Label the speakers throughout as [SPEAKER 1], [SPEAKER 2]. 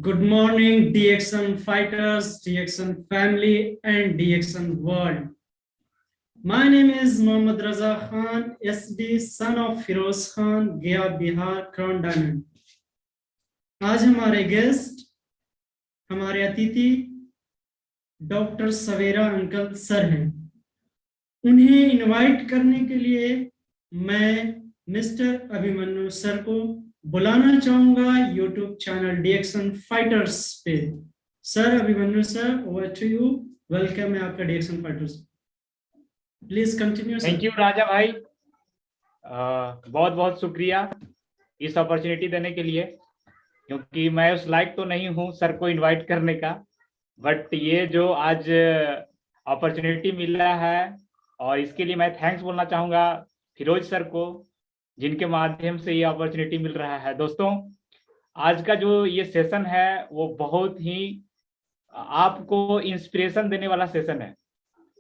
[SPEAKER 1] Good morning, DXN fighters, DXN family, and DXN world. My name is Mohammad Raza Khan, SD, son of Firoz Khan, Gaya, Bihar, Crown Diamond. आज हमारे guest, हमारे अतिथि doctor सवेरा uncle sir हैं। उन्हें invite करने के लिए मैं मिस्टर अभिमन्यु सर को बुलाना चाहूंगा यूट्यूब चैनल डीएक्सन फाइटर्स पे। Sir Abhimanyu sir, over to you. Welcome है आपका DXN fighters. Please continue.
[SPEAKER 2] Thank you Raja भाई, बहुत बहुत शुक्रिया इस अपॉर्चुनिटी देने के लिए, क्योंकि मैं उस लायक तो नहीं हूं सर को इनवाइट करने का, बट ये जो आज अपॉर्चुनिटी मिला है और इसके लिए मैं थैंक्स बोलना चाहूँगा फिरोज सर को, जिनके माध्यम से ये अपॉर्चुनिटी मिल रहा है। दोस्तों, आज का जो ये सेशन है वो बहुत ही आपको इंस्पिरेशन देने वाला सेशन है।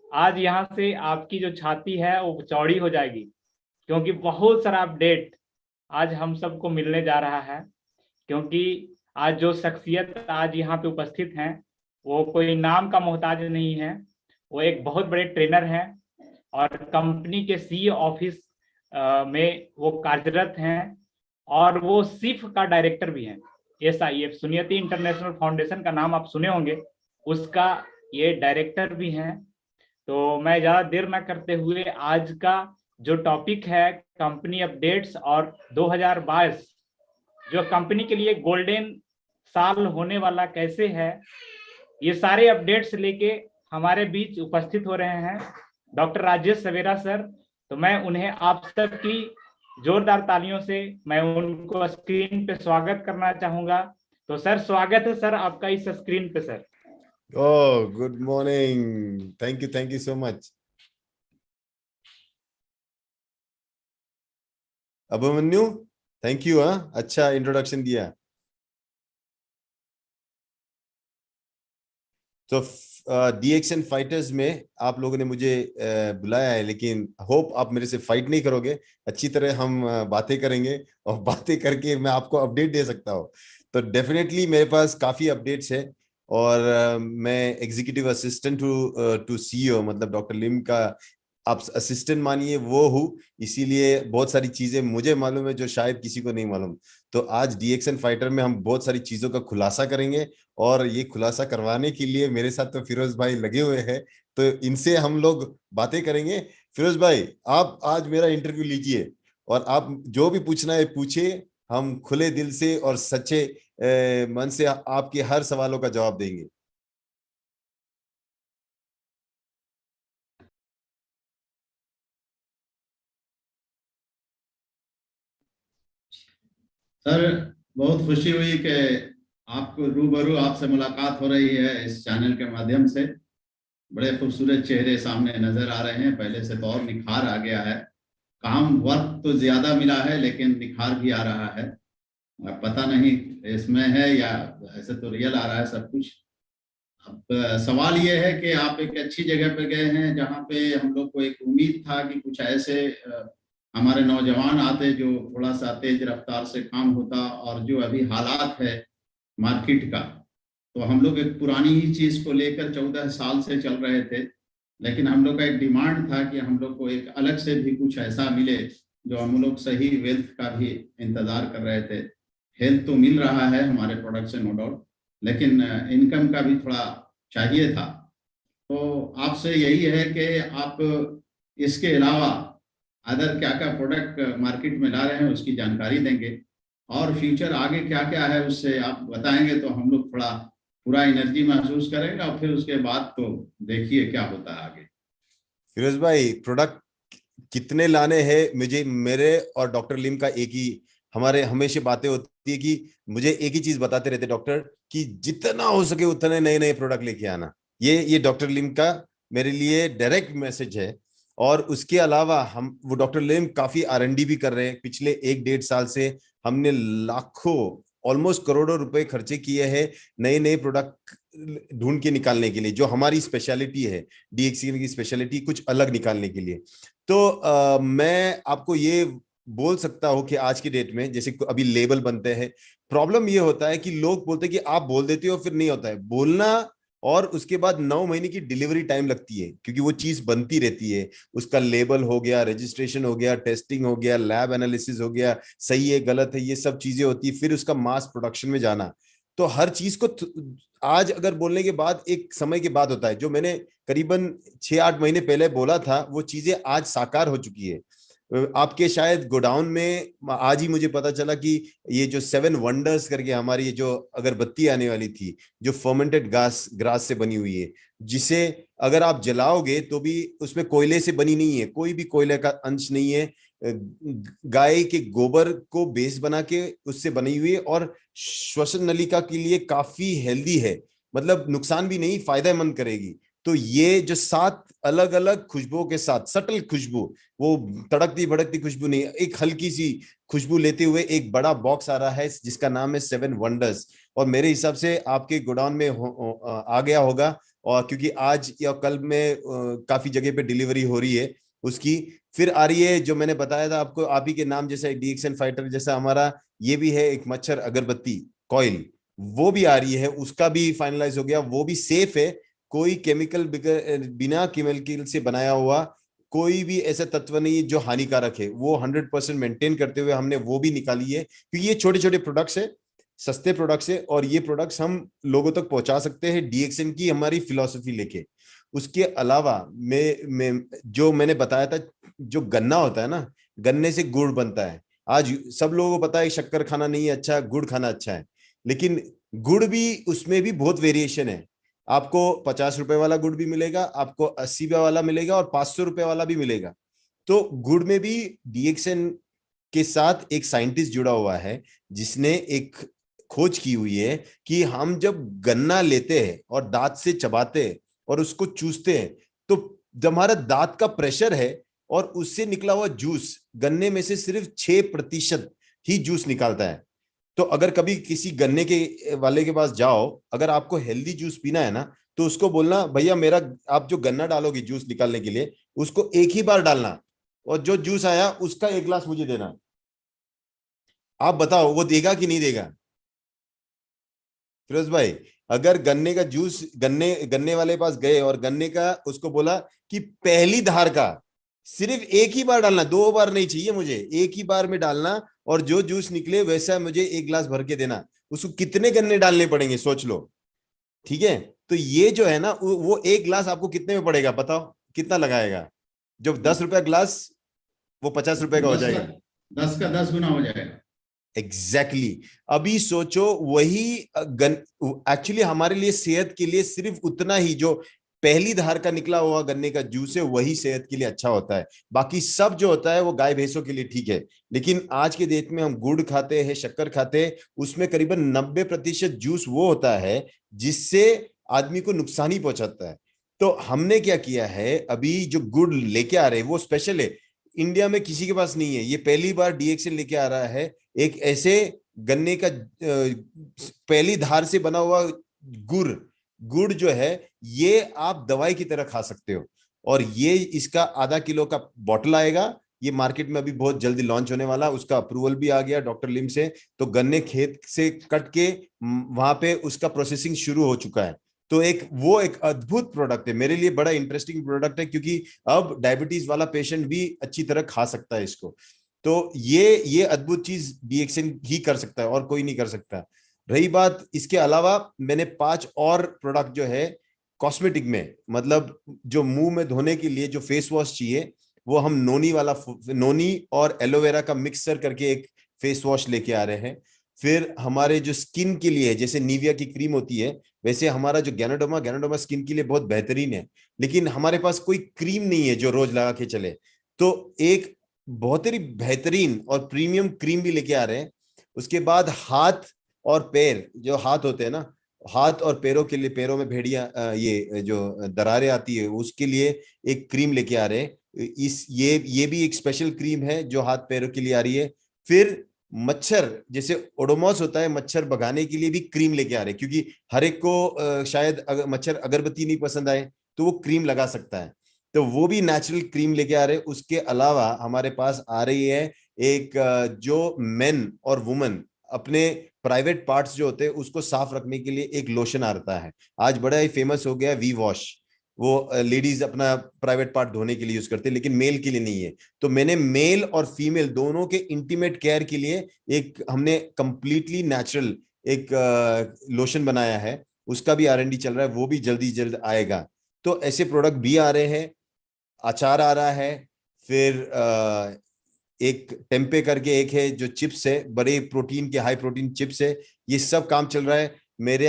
[SPEAKER 2] आज यहाँ से आपकी जो छाती है वो चौड़ी हो जाएगी, क्योंकि बहुत सारा अपडेट आज हम सबको मिलने जा रहा है। क्योंकि आज जो शख्सियत आज यहाँ पे उपस्थित हैं वो कोई नाम का मोहताज नहीं है, वो एक बहुत बड़े ट्रेनर हैं और कंपनी के सीईओ ऑफिस में वो कार्यरत हैं, और वो सिफ का डायरेक्टर भी हैं। SIF सुनियति इंटरनेशनल फाउंडेशन का नाम आप सुने होंगे, उसका ये डायरेक्टर भी हैं। तो मैं ज़्यादा देर ना करते हुए आज का जो टॉपिक है कंपनी अपडेट्स और 2022 जो कंपनी के लिए गोल्डन साल होने वाला कैसे है, ये सारे अपडेट्स लेके हमारे बीच उपस्थित हो रहे हैं डॉक्टर राजेश सवेरा सर। तो मैं उन्हें आप सबकी जोरदार तालियों से मैं उनको स्क्रीन पे स्वागत करना चाहूंगा। तो सर, स्वागत है सर आपका इस स्क्रीन पे sir.
[SPEAKER 3] Oh, good morning. Thank you so much. Abhimanyu, thank you. अच्छा इंट्रोडक्शन दिया। तो डीएक्सन फाइटर्स में आप लोगों ने मुझे बुलाया है, लेकिन होप आप मेरे से फाइट नहीं करोगे। अच्छी तरह हम बातें करेंगे और बातें करके मैं आपको अपडेट दे सकता हूँ। तो डेफिनेटली मेरे पास काफी अपडेट्स है, और मैं एग्जीक्यूटिव असिस्टेंट टू सीईओ, मतलब डॉक्टर लिम का आप असिस्टेंट मानिए वो हूँ। इसीलिए बहुत सारी चीजें मुझे मालूम है जो शायद किसी को नहीं मालूम। तो आज डीएक्सन फाइटर में हम बहुत सारी चीजों का खुलासा करेंगे, और ये खुलासा करवाने के लिए मेरे साथ तो फिरोज भाई लगे हुए हैं, तो इनसे हम लोग बातें करेंगे। फिरोज भाई, आप आज मेरा इंटरव्यू लीजिए और आप जो भी पूछना है पूछिए। हम खुले दिल से और सच्चे मन से आपके हर सवालों का जवाब देंगे।
[SPEAKER 4] सर, बहुत खुशी हुई कि आपको रूबरू आपसे मुलाकात हो रही है इस चैनल के माध्यम से। बड़े खूबसूरत चेहरे सामने नजर आ रहे हैं, पहले से तो और निखार आ गया है। काम वर्क तो ज्यादा मिला है, लेकिन निखार भी आ रहा है। पता नहीं इसमें है या ऐसे तो रियल आ रहा है सब कुछ। अब सवाल ये है कि आप एक अच्छी जगह पे गए हैं जहाँ पे हम लोग को एक उम्मीद था कि कुछ ऐसे हमारे नौजवान आते जो थोड़ा सा तेज रफ्तार से काम होता, और जो अभी हालात है मार्केट का, तो हम लोग एक पुरानी ही चीज को लेकर 14 साल से चल रहे थे। लेकिन हम लोग का एक डिमांड था कि हम लोग को एक अलग से भी कुछ ऐसा मिले जो हम लोग सही वेल्थ का भी इंतजार कर रहे थे। हेल्थ तो मिल रहा है हमारे प्रोडक्ट से, नो डाउट, लेकिन इनकम का भी थोड़ा चाहिए था। तो आपसे यही है कि आप इसके अलावा अदर क्या क्या प्रोडक्ट मार्केट में ला रहे हैं उसकी जानकारी देंगे, और फ्यूचर आगे क्या क्या है उससे आप बताएंगे, तो हम लोग थोड़ा पूरा एनर्जी महसूस करेंगे, और फिर उसके बाद तो देखिए क्या होता है आगे।
[SPEAKER 3] फिरोज भाई, प्रोडक्ट कितने लाने हैं, मुझे मेरे और डॉक्टर लिम का एक ही हमारे हमेशा बातें होती है कि मुझे एक ही चीज बताते रहते डॉक्टर कि जितना हो सके उतने नए नए प्रोडक्ट लेके आना। ये डॉक्टर लिम का मेरे लिए डायरेक्ट मैसेज है। और उसके अलावा वो डॉक्टर लिम काफी R&D भी कर रहे हैं। पिछले 1-1.5 साल से हमने लाखों, ऑलमोस्ट करोड़ों रुपए खर्चे किए हैं नए नए प्रोडक्ट ढूंढ के निकालने के लिए, जो हमारी स्पेशलिटी है, डीएक्सन की स्पेशलिटी कुछ अलग निकालने के लिए। तो मैं आपको ये बोल सकता हूं कि आज की डेट में जैसे अभी लेबल बनते हैं, प्रॉब्लम ये होता है कि लोग बोलते हैं कि आप बोल देते हो फिर नहीं होता है बोलना, और उसके बाद 9 महीने की डिलीवरी टाइम लगती है क्योंकि वो चीज बनती रहती है। उसका लेबल हो गया, रजिस्ट्रेशन हो गया, टेस्टिंग हो गया, लैब एनालिसिस हो गया, सही है गलत है, ये सब चीजें होती है, फिर उसका मास प्रोडक्शन में जाना। तो हर चीज को आज अगर बोलने के बाद एक समय के बाद होता है। जो मैंने करीबन 6-8 महीने पहले बोला था वो चीजें आज साकार हो चुकी है। आपके शायद गोडाउन में आज ही मुझे पता चला कि ये जो 7 वंडर्स करके हमारी ये जो अगरबत्ती आने वाली थी, जो फर्मेंटेड ग्रास से बनी हुई है, जिसे अगर आप जलाओगे तो भी उसमें कोयले से बनी नहीं है, कोई भी कोयले का अंश नहीं है, गाय के गोबर को बेस बना के उससे बनी हुई है, और श्वसन नलिका के लिए काफी हेल्दी है, मतलब नुकसान भी नहीं, फायदेमंद करेगी। तो ये जो 7 अलग अलग खुशबुओं के साथ, सटल खुशबू, वो तड़कती भड़कती खुशबू नहीं, एक हल्की सी खुशबू लेते हुए एक बड़ा बॉक्स आ रहा है जिसका नाम है 7 वंडर्स। और मेरे हिसाब से आपके गोडाउन में आ गया होगा, और क्योंकि आज या कल में काफी जगह पे डिलीवरी हो रही है उसकी। फिर आ रही है जो मैंने बताया था आपको, आप ही के नाम जैसा डीएक्सन फाइटर जैसा हमारा ये भी है एक मच्छर अगरबत्ती कॉइल, वो भी आ रही है, उसका भी फाइनलाइज हो गया, वो भी सेफ है। कोई केमिकल बिना केमिकल से बनाया हुआ कोई भी ऐसा तत्व नहीं जो हानिकारक है, वो 100% मेंटेन करते हुए हमने वो भी निकाली है, क्योंकि ये छोटे छोटे प्रोडक्ट्स है, सस्ते प्रोडक्ट्स है, और ये प्रोडक्ट्स हम लोगों तक पहुंचा सकते हैं डीएक्सन की हमारी फिलॉसफी लेके। उसके अलावा मैं जो मैंने बताया था, जो गन्ना होता है ना, गन्ने से गुड़ बनता है। आज सब लोगों को पता है शक्कर खाना नहीं है अच्छा, गुड़ खाना अच्छा है, लेकिन गुड़ भी, उसमें भी बहुत वेरिएशन है। आपको 50 रुपए वाला गुड़ भी मिलेगा, आपको 80 रुपए वाला मिलेगा, और 500 रुपए वाला भी मिलेगा। तो गुड़ में भी डीएक्सन के साथ एक साइंटिस्ट जुड़ा हुआ है जिसने एक खोज की हुई है कि हम जब गन्ना लेते हैं और दांत से चबाते हैं और उसको चूसते हैं, तो जब हमारा दांत का प्रेशर है और उससे निकला हुआ जूस, गन्ने में से सिर्फ 6% ही जूस निकालता है। तो अगर कभी किसी गन्ने के वाले के पास जाओ, अगर आपको हेल्दी जूस पीना है ना, तो उसको बोलना भैया मेरा, आप जो गन्ना डालोगे जूस निकालने के लिए, उसको एक ही बार डालना, और जो जूस आया उसका 1 गिलास मुझे देना। आप बताओ वो देगा कि नहीं देगा? फिरोज भाई, अगर गन्ने का जूस गन्ने वाले पास गए और गन्ने का उसको बोला कि पहली धार का सिर्फ एक ही बार डालना, 2 बार नहीं चाहिए मुझे, एक ही बार में डालना, और जो जूस निकले वैसा मुझे 1 गिलास भर के देना, उसको कितने गन्ने डालने पड़ेंगे सोच लो। ठीक है, तो ये जो है ना, वो 1 गिलास आपको कितने में पड़ेगा बताओ, कितना लगाएगा? जो 10 रुपया गिलास, वो 50 रुपए का हो जाएगा,
[SPEAKER 4] 10 का 10 गुना हो जाएगा।
[SPEAKER 3] एग्जैक्टली अभी सोचो, वही एक्चुअली हमारे लिए, सेहत के लिए सिर्फ उतना ही जो पहली धार का निकला हुआ गन्ने का जूस है वही सेहत के लिए अच्छा होता है। बाकी सब जो होता है वो गाय भैंसों के लिए ठीक है, लेकिन आज के डेट में हम गुड़ खाते हैं, शक्कर खाते हैं, उसमें करीबन 90% जूस वो होता है जिससे आदमी को नुकसान ही पहुंचाता है। तो हमने क्या किया है, अभी जो गुड़ लेके आ रहे हैं वो स्पेशल है, इंडिया में किसी के पास नहीं है, ये पहली बार डीएक्सन लेके आ रहा है, एक ऐसे गन्ने का पहली धार से बना हुआ गुड़ जो है, ये आप दवाई की तरह खा सकते हो। और ये इसका ½ किलो का बॉटल आएगा, ये मार्केट में अभी बहुत जल्दी लॉन्च होने वाला, उसका अप्रूवल भी आ गया डॉक्टर लिम से। तो गन्ने खेत से कट के वहां पे उसका प्रोसेसिंग शुरू हो चुका है। तो एक अद्भुत प्रोडक्ट है, मेरे लिए बड़ा इंटरेस्टिंग प्रोडक्ट है, क्योंकि अब डायबिटीज वाला पेशेंट भी अच्छी तरह खा सकता है इसको। तो ये अद्भुत चीज डीएक्सन ही कर सकता है और कोई नहीं कर सकता। रही बात इसके अलावा, मैंने 5 और प्रोडक्ट जो है कॉस्मेटिक में, मतलब जो मुंह में धोने के लिए जो फेस वॉश चाहिए, वो हम नोनी और एलोवेरा का मिक्सर करके एक फेस वॉश लेके आ रहे हैं। फिर हमारे जो स्किन के लिए, जैसे निविया की क्रीम होती है, वैसे हमारा जो गैनोडर्मा स्किन के लिए बहुत बेहतरीन है, लेकिन हमारे पास कोई क्रीम नहीं है जो रोज लगा के चले, तो एक बहुत ही बेहतरीन और प्रीमियम क्रीम भी लेके आ रहे हैं। उसके बाद हाथ और पैर, जो हाथ होते हैं ना, हाथ और पैरों के लिए, पैरों में भेड़िया, ये जो दरारें आती है उसके लिए एक क्रीम लेके आ रहे हैं। ये भी एक स्पेशल क्रीम है जो हाथ पैरों के लिए आ रही है। फिर मच्छर, जैसे ओडोमॉस होता है, मच्छर भगाने के लिए भी क्रीम लेके आ रहे हैं, क्योंकि हर एक को शायद मच्छर अगरबत्ती नहीं पसंद आए तो वो क्रीम लगा सकता है, तो वो भी नेचुरल क्रीम लेके आ रहे हैं। उसके अलावा हमारे पास आ रही है एक जो मेन और वुमेन अपने प्राइवेट पार्ट्स जो होते हैं उसको साफ रखने के लिए एक लोशन आता है, आज बड़ा ही फेमस हो गया, वी वॉश। वो लेडीज अपना प्राइवेट पार्ट धोने के लिए यूज करते हैं, लेकिन मेल के लिए नहीं है। तो मैंने मेल और फीमेल दोनों के इंटीमेट केयर के लिए एक हमने कंप्लीटली नेचुरल एक लोशन बनाया है, उसका भी R&D चल रहा है, वो भी जल्दी जल्द आएगा। तो ऐसे प्रोडक्ट भी आ रहे हैं, अचार आ रहा है, फिर एक टेम्पे करके एक है जो चिप्स है, बड़े प्रोटीन के हाई प्रोटीन चिप्स है, ये सब काम चल रहा है। मेरे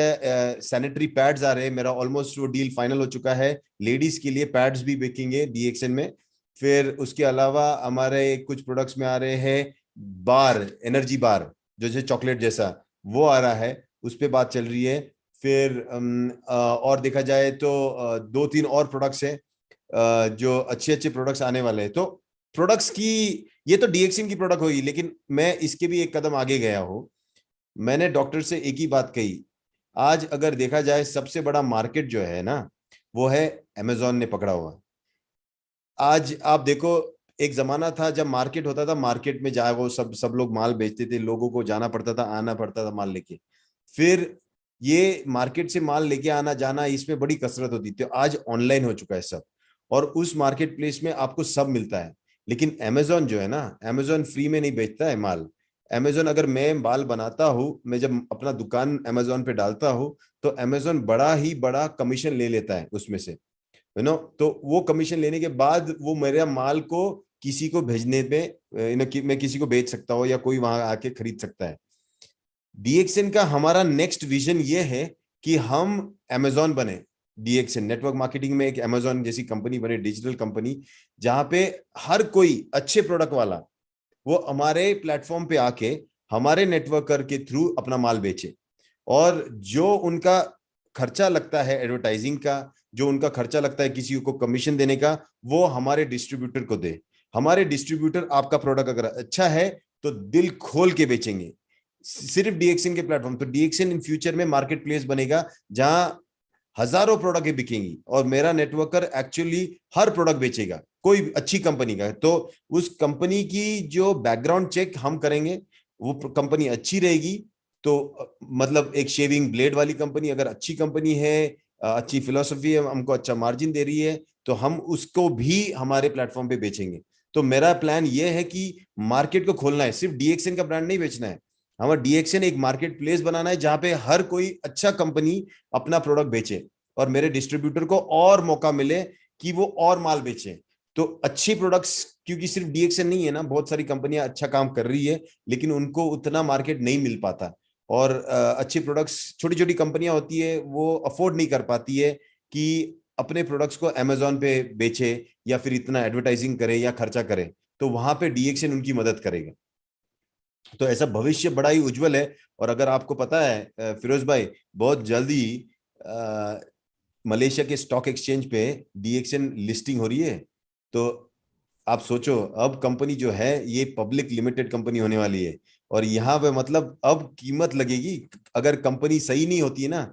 [SPEAKER 3] सैनिटरी पैड्स आ रहे हैं, मेरा ऑलमोस्ट वो डील फाइनल हो चुका है, लेडीज के लिए पैड्स भी बिकेंगे DXN में। फिर उसके अलावा हमारे कुछ प्रोडक्ट्स में आ रहे हैं बार, एनर्जी बार जैसे चॉकलेट जैसा, वो आ रहा है, उस पर बात चल रही है। फिर और देखा जाए तो 2-3 और प्रोडक्ट्स हैं जो अच्छे अच्छे प्रोडक्ट्स आने वाले हैं। तो प्रोडक्ट्स की ये तो DXN की प्रोडक्ट होगी, लेकिन मैं इसके भी एक कदम आगे गया हूं। मैंने डॉक्टर से एक ही बात कही, आज अगर देखा जाए सबसे बड़ा मार्केट जो है ना, वो है अमेजोन ने पकड़ा हुआ। आज आप देखो, एक जमाना था जब मार्केट होता था, मार्केट में जाए वो सब लोग माल बेचते थे, लोगों को जाना पड़ता था, आना पड़ता था माल लेके। फिर ये मार्केट से माल लेके आना जाना, इसमें बड़ी कसरत होती थी। आज ऑनलाइन हो चुका है सब, और उस मार्केट प्लेस में आपको सब मिलता है। लेकिन अमेजोन जो है ना, अमेजोन फ्री में नहीं बेचता है माल। अमेजोन, अगर मैं बाल बनाता हूँ, मैं जब अपना दुकान अमेजोन पे डालता हूँ, तो अमेजोन बड़ा ही बड़ा कमीशन ले लेता है उसमें से, यू नो। तो वो कमीशन लेने के बाद वो मेरे माल को किसी को भेजने पे मैं किसी को बेच सकता हूँ, या कोई वहां आके खरीद सकता है। DXN का हमारा नेक्स्ट विजन ये है कि हम अमेजोन बने, DXN नेटवर्क मार्केटिंग में एक अमेजोन जैसी कंपनी बने, डिजिटल कंपनी, जहां पे हर कोई अच्छे प्रोडक्ट वाला वो हमारे प्लेटफॉर्म पे आके हमारे नेटवर्कर के थ्रू अपना माल बेचे, और जो उनका खर्चा लगता है एडवर्टाइजिंग का, जो उनका खर्चा लगता है किसी को कमीशन देने का, वो हमारे डिस्ट्रीब्यूटर को दे। हमारे डिस्ट्रीब्यूटर आपका प्रोडक्ट अगर अच्छा है तो दिल खोल के बेचेंगे, सिर्फ DXN के प्लेटफॉर्म। तो DXN इन फ्यूचर में मार्केट प्लेस बनेगा जहां हजारों प्रोडक्ट बिकेंगी, और मेरा नेटवर्कर एक्चुअली हर प्रोडक्ट बेचेगा कोई अच्छी कंपनी का। तो उस कंपनी की जो बैकग्राउंड चेक हम करेंगे, वो कंपनी अच्छी रहेगी तो मतलब एक शेविंग ब्लेड वाली कंपनी अगर अच्छी कंपनी है, अच्छी फिलोसफी है, हमको अच्छा मार्जिन दे रही है, तो हम उसको भी हमारे प्लेटफॉर्म पे बेचेंगे। तो मेरा प्लान ये है कि मार्केट को खोलना है, सिर्फ DXN का ब्रांड नहीं बेचना है, हमारा DXN एक मार्केट प्लेस बनाना है जहां पे हर कोई अच्छा कंपनी अपना प्रोडक्ट बेचे, और मेरे डिस्ट्रीब्यूटर को और मौका मिले कि वो और माल बेचे। तो अच्छी प्रोडक्ट्स, क्योंकि सिर्फ DXN नहीं है ना, बहुत सारी कंपनियां अच्छा काम कर रही है, लेकिन उनको उतना मार्केट नहीं मिल पाता, और अच्छी प्रोडक्ट्स छोटी छोटी कंपनियां होती है वो अफोर्ड नहीं कर पाती है कि अपने प्रोडक्ट्स को अमेजोन पे बेचे, या फिर इतना एडवर्टाइजिंग करे या खर्चा करे, तो वहां पे DXN उनकी मदद करेगा। तो ऐसा भविष्य बड़ा ही उज्जवल है। और अगर आपको पता है फिरोज भाई, बहुत जल्दी मलेशिया के स्टॉक एक्सचेंज पे DXN लिस्टिंग हो रही है। तो आप सोचो, अब कंपनी जो है ये पब्लिक लिमिटेड कंपनी होने वाली है, और यहाँ पे मतलब अब कीमत लगेगी। अगर कंपनी सही नहीं होती है ना,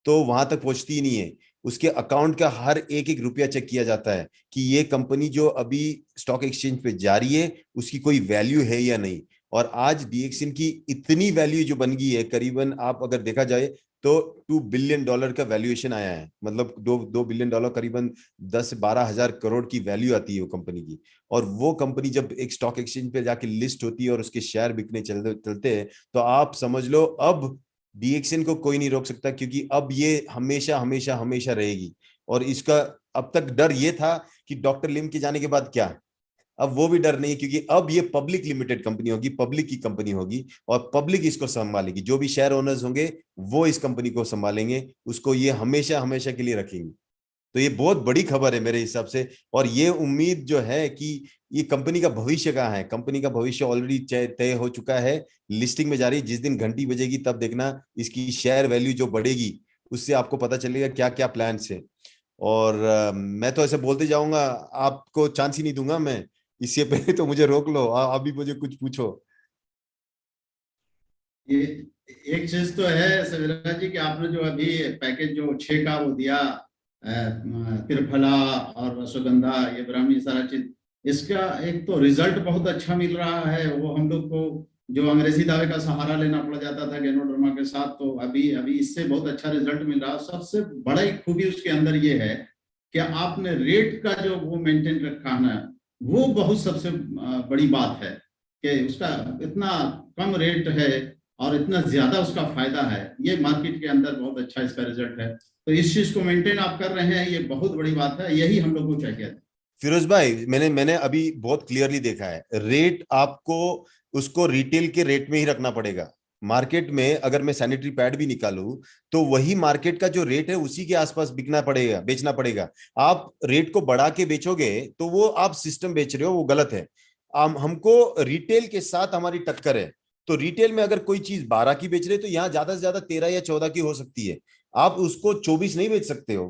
[SPEAKER 3] तो वहां तक पहुंचती ही नहीं है, उसके अकाउंट का हर एक एक रुपया चेक किया जाता है कि ये कंपनी जो अभी स्टॉक एक्सचेंज पे जा रही है उसकी कोई वैल्यू है या नहीं। और आज DXN की इतनी वैल्यू जो बन गई है, करीबन आप अगर देखा जाए तो $2 बिलियन का वैल्यूएशन आया है, मतलब $2 बिलियन करीबन 10-12 हजार करोड़ की वैल्यू आती है वो कंपनी की। और वो कंपनी जब एक स्टॉक एक्सचेंज पे जाके लिस्ट होती है और उसके शेयर बिकने चलते हैं, तो आप समझ लो अब DXN को कोई नहीं रोक सकता, क्योंकि अब ये हमेशा हमेशा हमेशा रहेगी। और इसका अब तक डर ये था कि डॉक्टर लिम के जाने के बाद क्या, अब वो भी डर नहीं, क्योंकि अब ये पब्लिक लिमिटेड कंपनी होगी, पब्लिक की कंपनी होगी, और पब्लिक इसको संभालेगी। जो भी शेयर ओनर्स होंगे वो इस कंपनी को संभालेंगे, उसको ये हमेशा हमेशा के लिए रखेंगे। तो ये बहुत बड़ी खबर है मेरे हिसाब से। और ये उम्मीद जो है कि ये कंपनी का भविष्य कहाँ है, कंपनी का भविष्य ऑलरेडी तय हो चुका है, लिस्टिंग में जा रही है। जिस दिन घंटी बजेगी तब देखना इसकी शेयर वैल्यू जो बढ़ेगी, उससे आपको पता चलेगा क्या क्या प्लान है। और मैं तो ऐसे बोलते जाऊंगा, आपको चांस ही नहीं दूंगा मैं, इससे पहले तो मुझे रोक लो, अभी मुझे कुछ पूछो।
[SPEAKER 4] ये एक चीज तो है सवेरा जी कि आपने जो अभी पैकेज जो 6 का वो दिया, त्रिफला और रसोगंधा, ये ब्राह्मी, सारा चीज इसका एक तो रिजल्ट बहुत अच्छा मिल रहा है। वो हम लोग को जो अंग्रेजी दवाई का सहारा लेना पड़ जाता था गैनोडर्मा के साथ, तो अभी अभी इससे बहुत अच्छा रिजल्ट मिल रहा है। सबसे बड़ा एक खूबी उसके अंदर ये है कि आपने रेट का जो वो मेंटेन रखा है ना, वो बहुत सबसे बड़ी बात है कि उसका इतना कम रेट है और इतना ज्यादा उसका फायदा है। ये मार्केट के अंदर बहुत अच्छा इसका रिजल्ट है। तो इस चीज को मेंटेन आप कर रहे हैं, ये बहुत बड़ी बात है। यही हम लोग को चाहिए।
[SPEAKER 3] फिरोज भाई, मैंने अभी बहुत क्लियरली देखा है, रेट आपको उसको रिटेल के रेट में ही रखना पड़ेगा। मार्केट में अगर मैं सैनिटरी पैड भी निकालूं तो वही मार्केट का जो रेट है उसी के आसपास बिकना पड़ेगा, बेचना पड़ेगा। आप रेट को बढ़ा के बेचोगे तो वो आप सिस्टम बेच रहे हो, वो गलत है। हमको रिटेल के साथ हमारी टक्कर है। तो रिटेल में अगर कोई चीज 12 की बेच रहे तो यहाँ ज्यादा से ज्यादा 13 या 14 की हो सकती है। आप उसको 24 नहीं बेच सकते हो।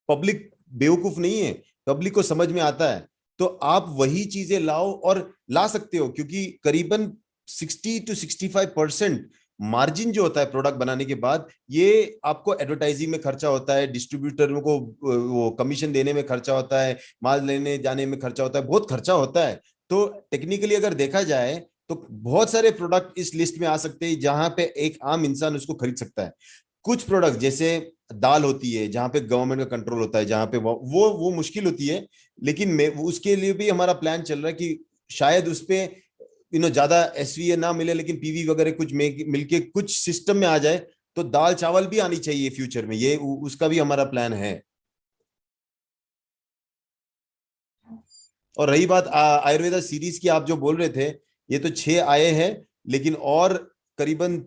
[SPEAKER 3] पब्लिक बेवकूफ नहीं है, पब्लिक को समझ में आता है। तो आप वही चीजें लाओ और ला सकते हो, क्योंकि करीबन 60 to 65% मार्जिन जो होता है प्रोडक्ट बनाने के बाद, ये आपको एडवर्टाइजिंग में खर्चा होता है, डिस्ट्रीब्यूटरों को वो कमीशन देने में खर्चा होता है, माल लेने जाने में खर्चा होता है, बहुत खर्चा होता है। तो टेक्निकली अगर देखा जाए तो बहुत सारे प्रोडक्ट इस लिस्ट में आ सकते हैं जहां पे एक आम इंसान उसको खरीद सकता है। कुछ प्रोडक्ट जैसे दाल होती है जहां पे गवर्नमेंट का कंट्रोल होता है, जहां पे वो मुश्किल होती है। लेकिन मैं उसके लिए भी हमारा प्लान चल रहा है कि शायद उस पे ज्यादा एसवीए ना मिले, लेकिन पीवी वगैरह कुछ मिलके कुछ सिस्टम में आ जाए तो दाल चावल भी आनी चाहिए फ्यूचर में। ये उसका भी हमारा प्लान है। और रही बात आयुर्वेदा सीरीज की, आप जो बोल रहे थे, ये तो 6 आए हैं, लेकिन और करीबन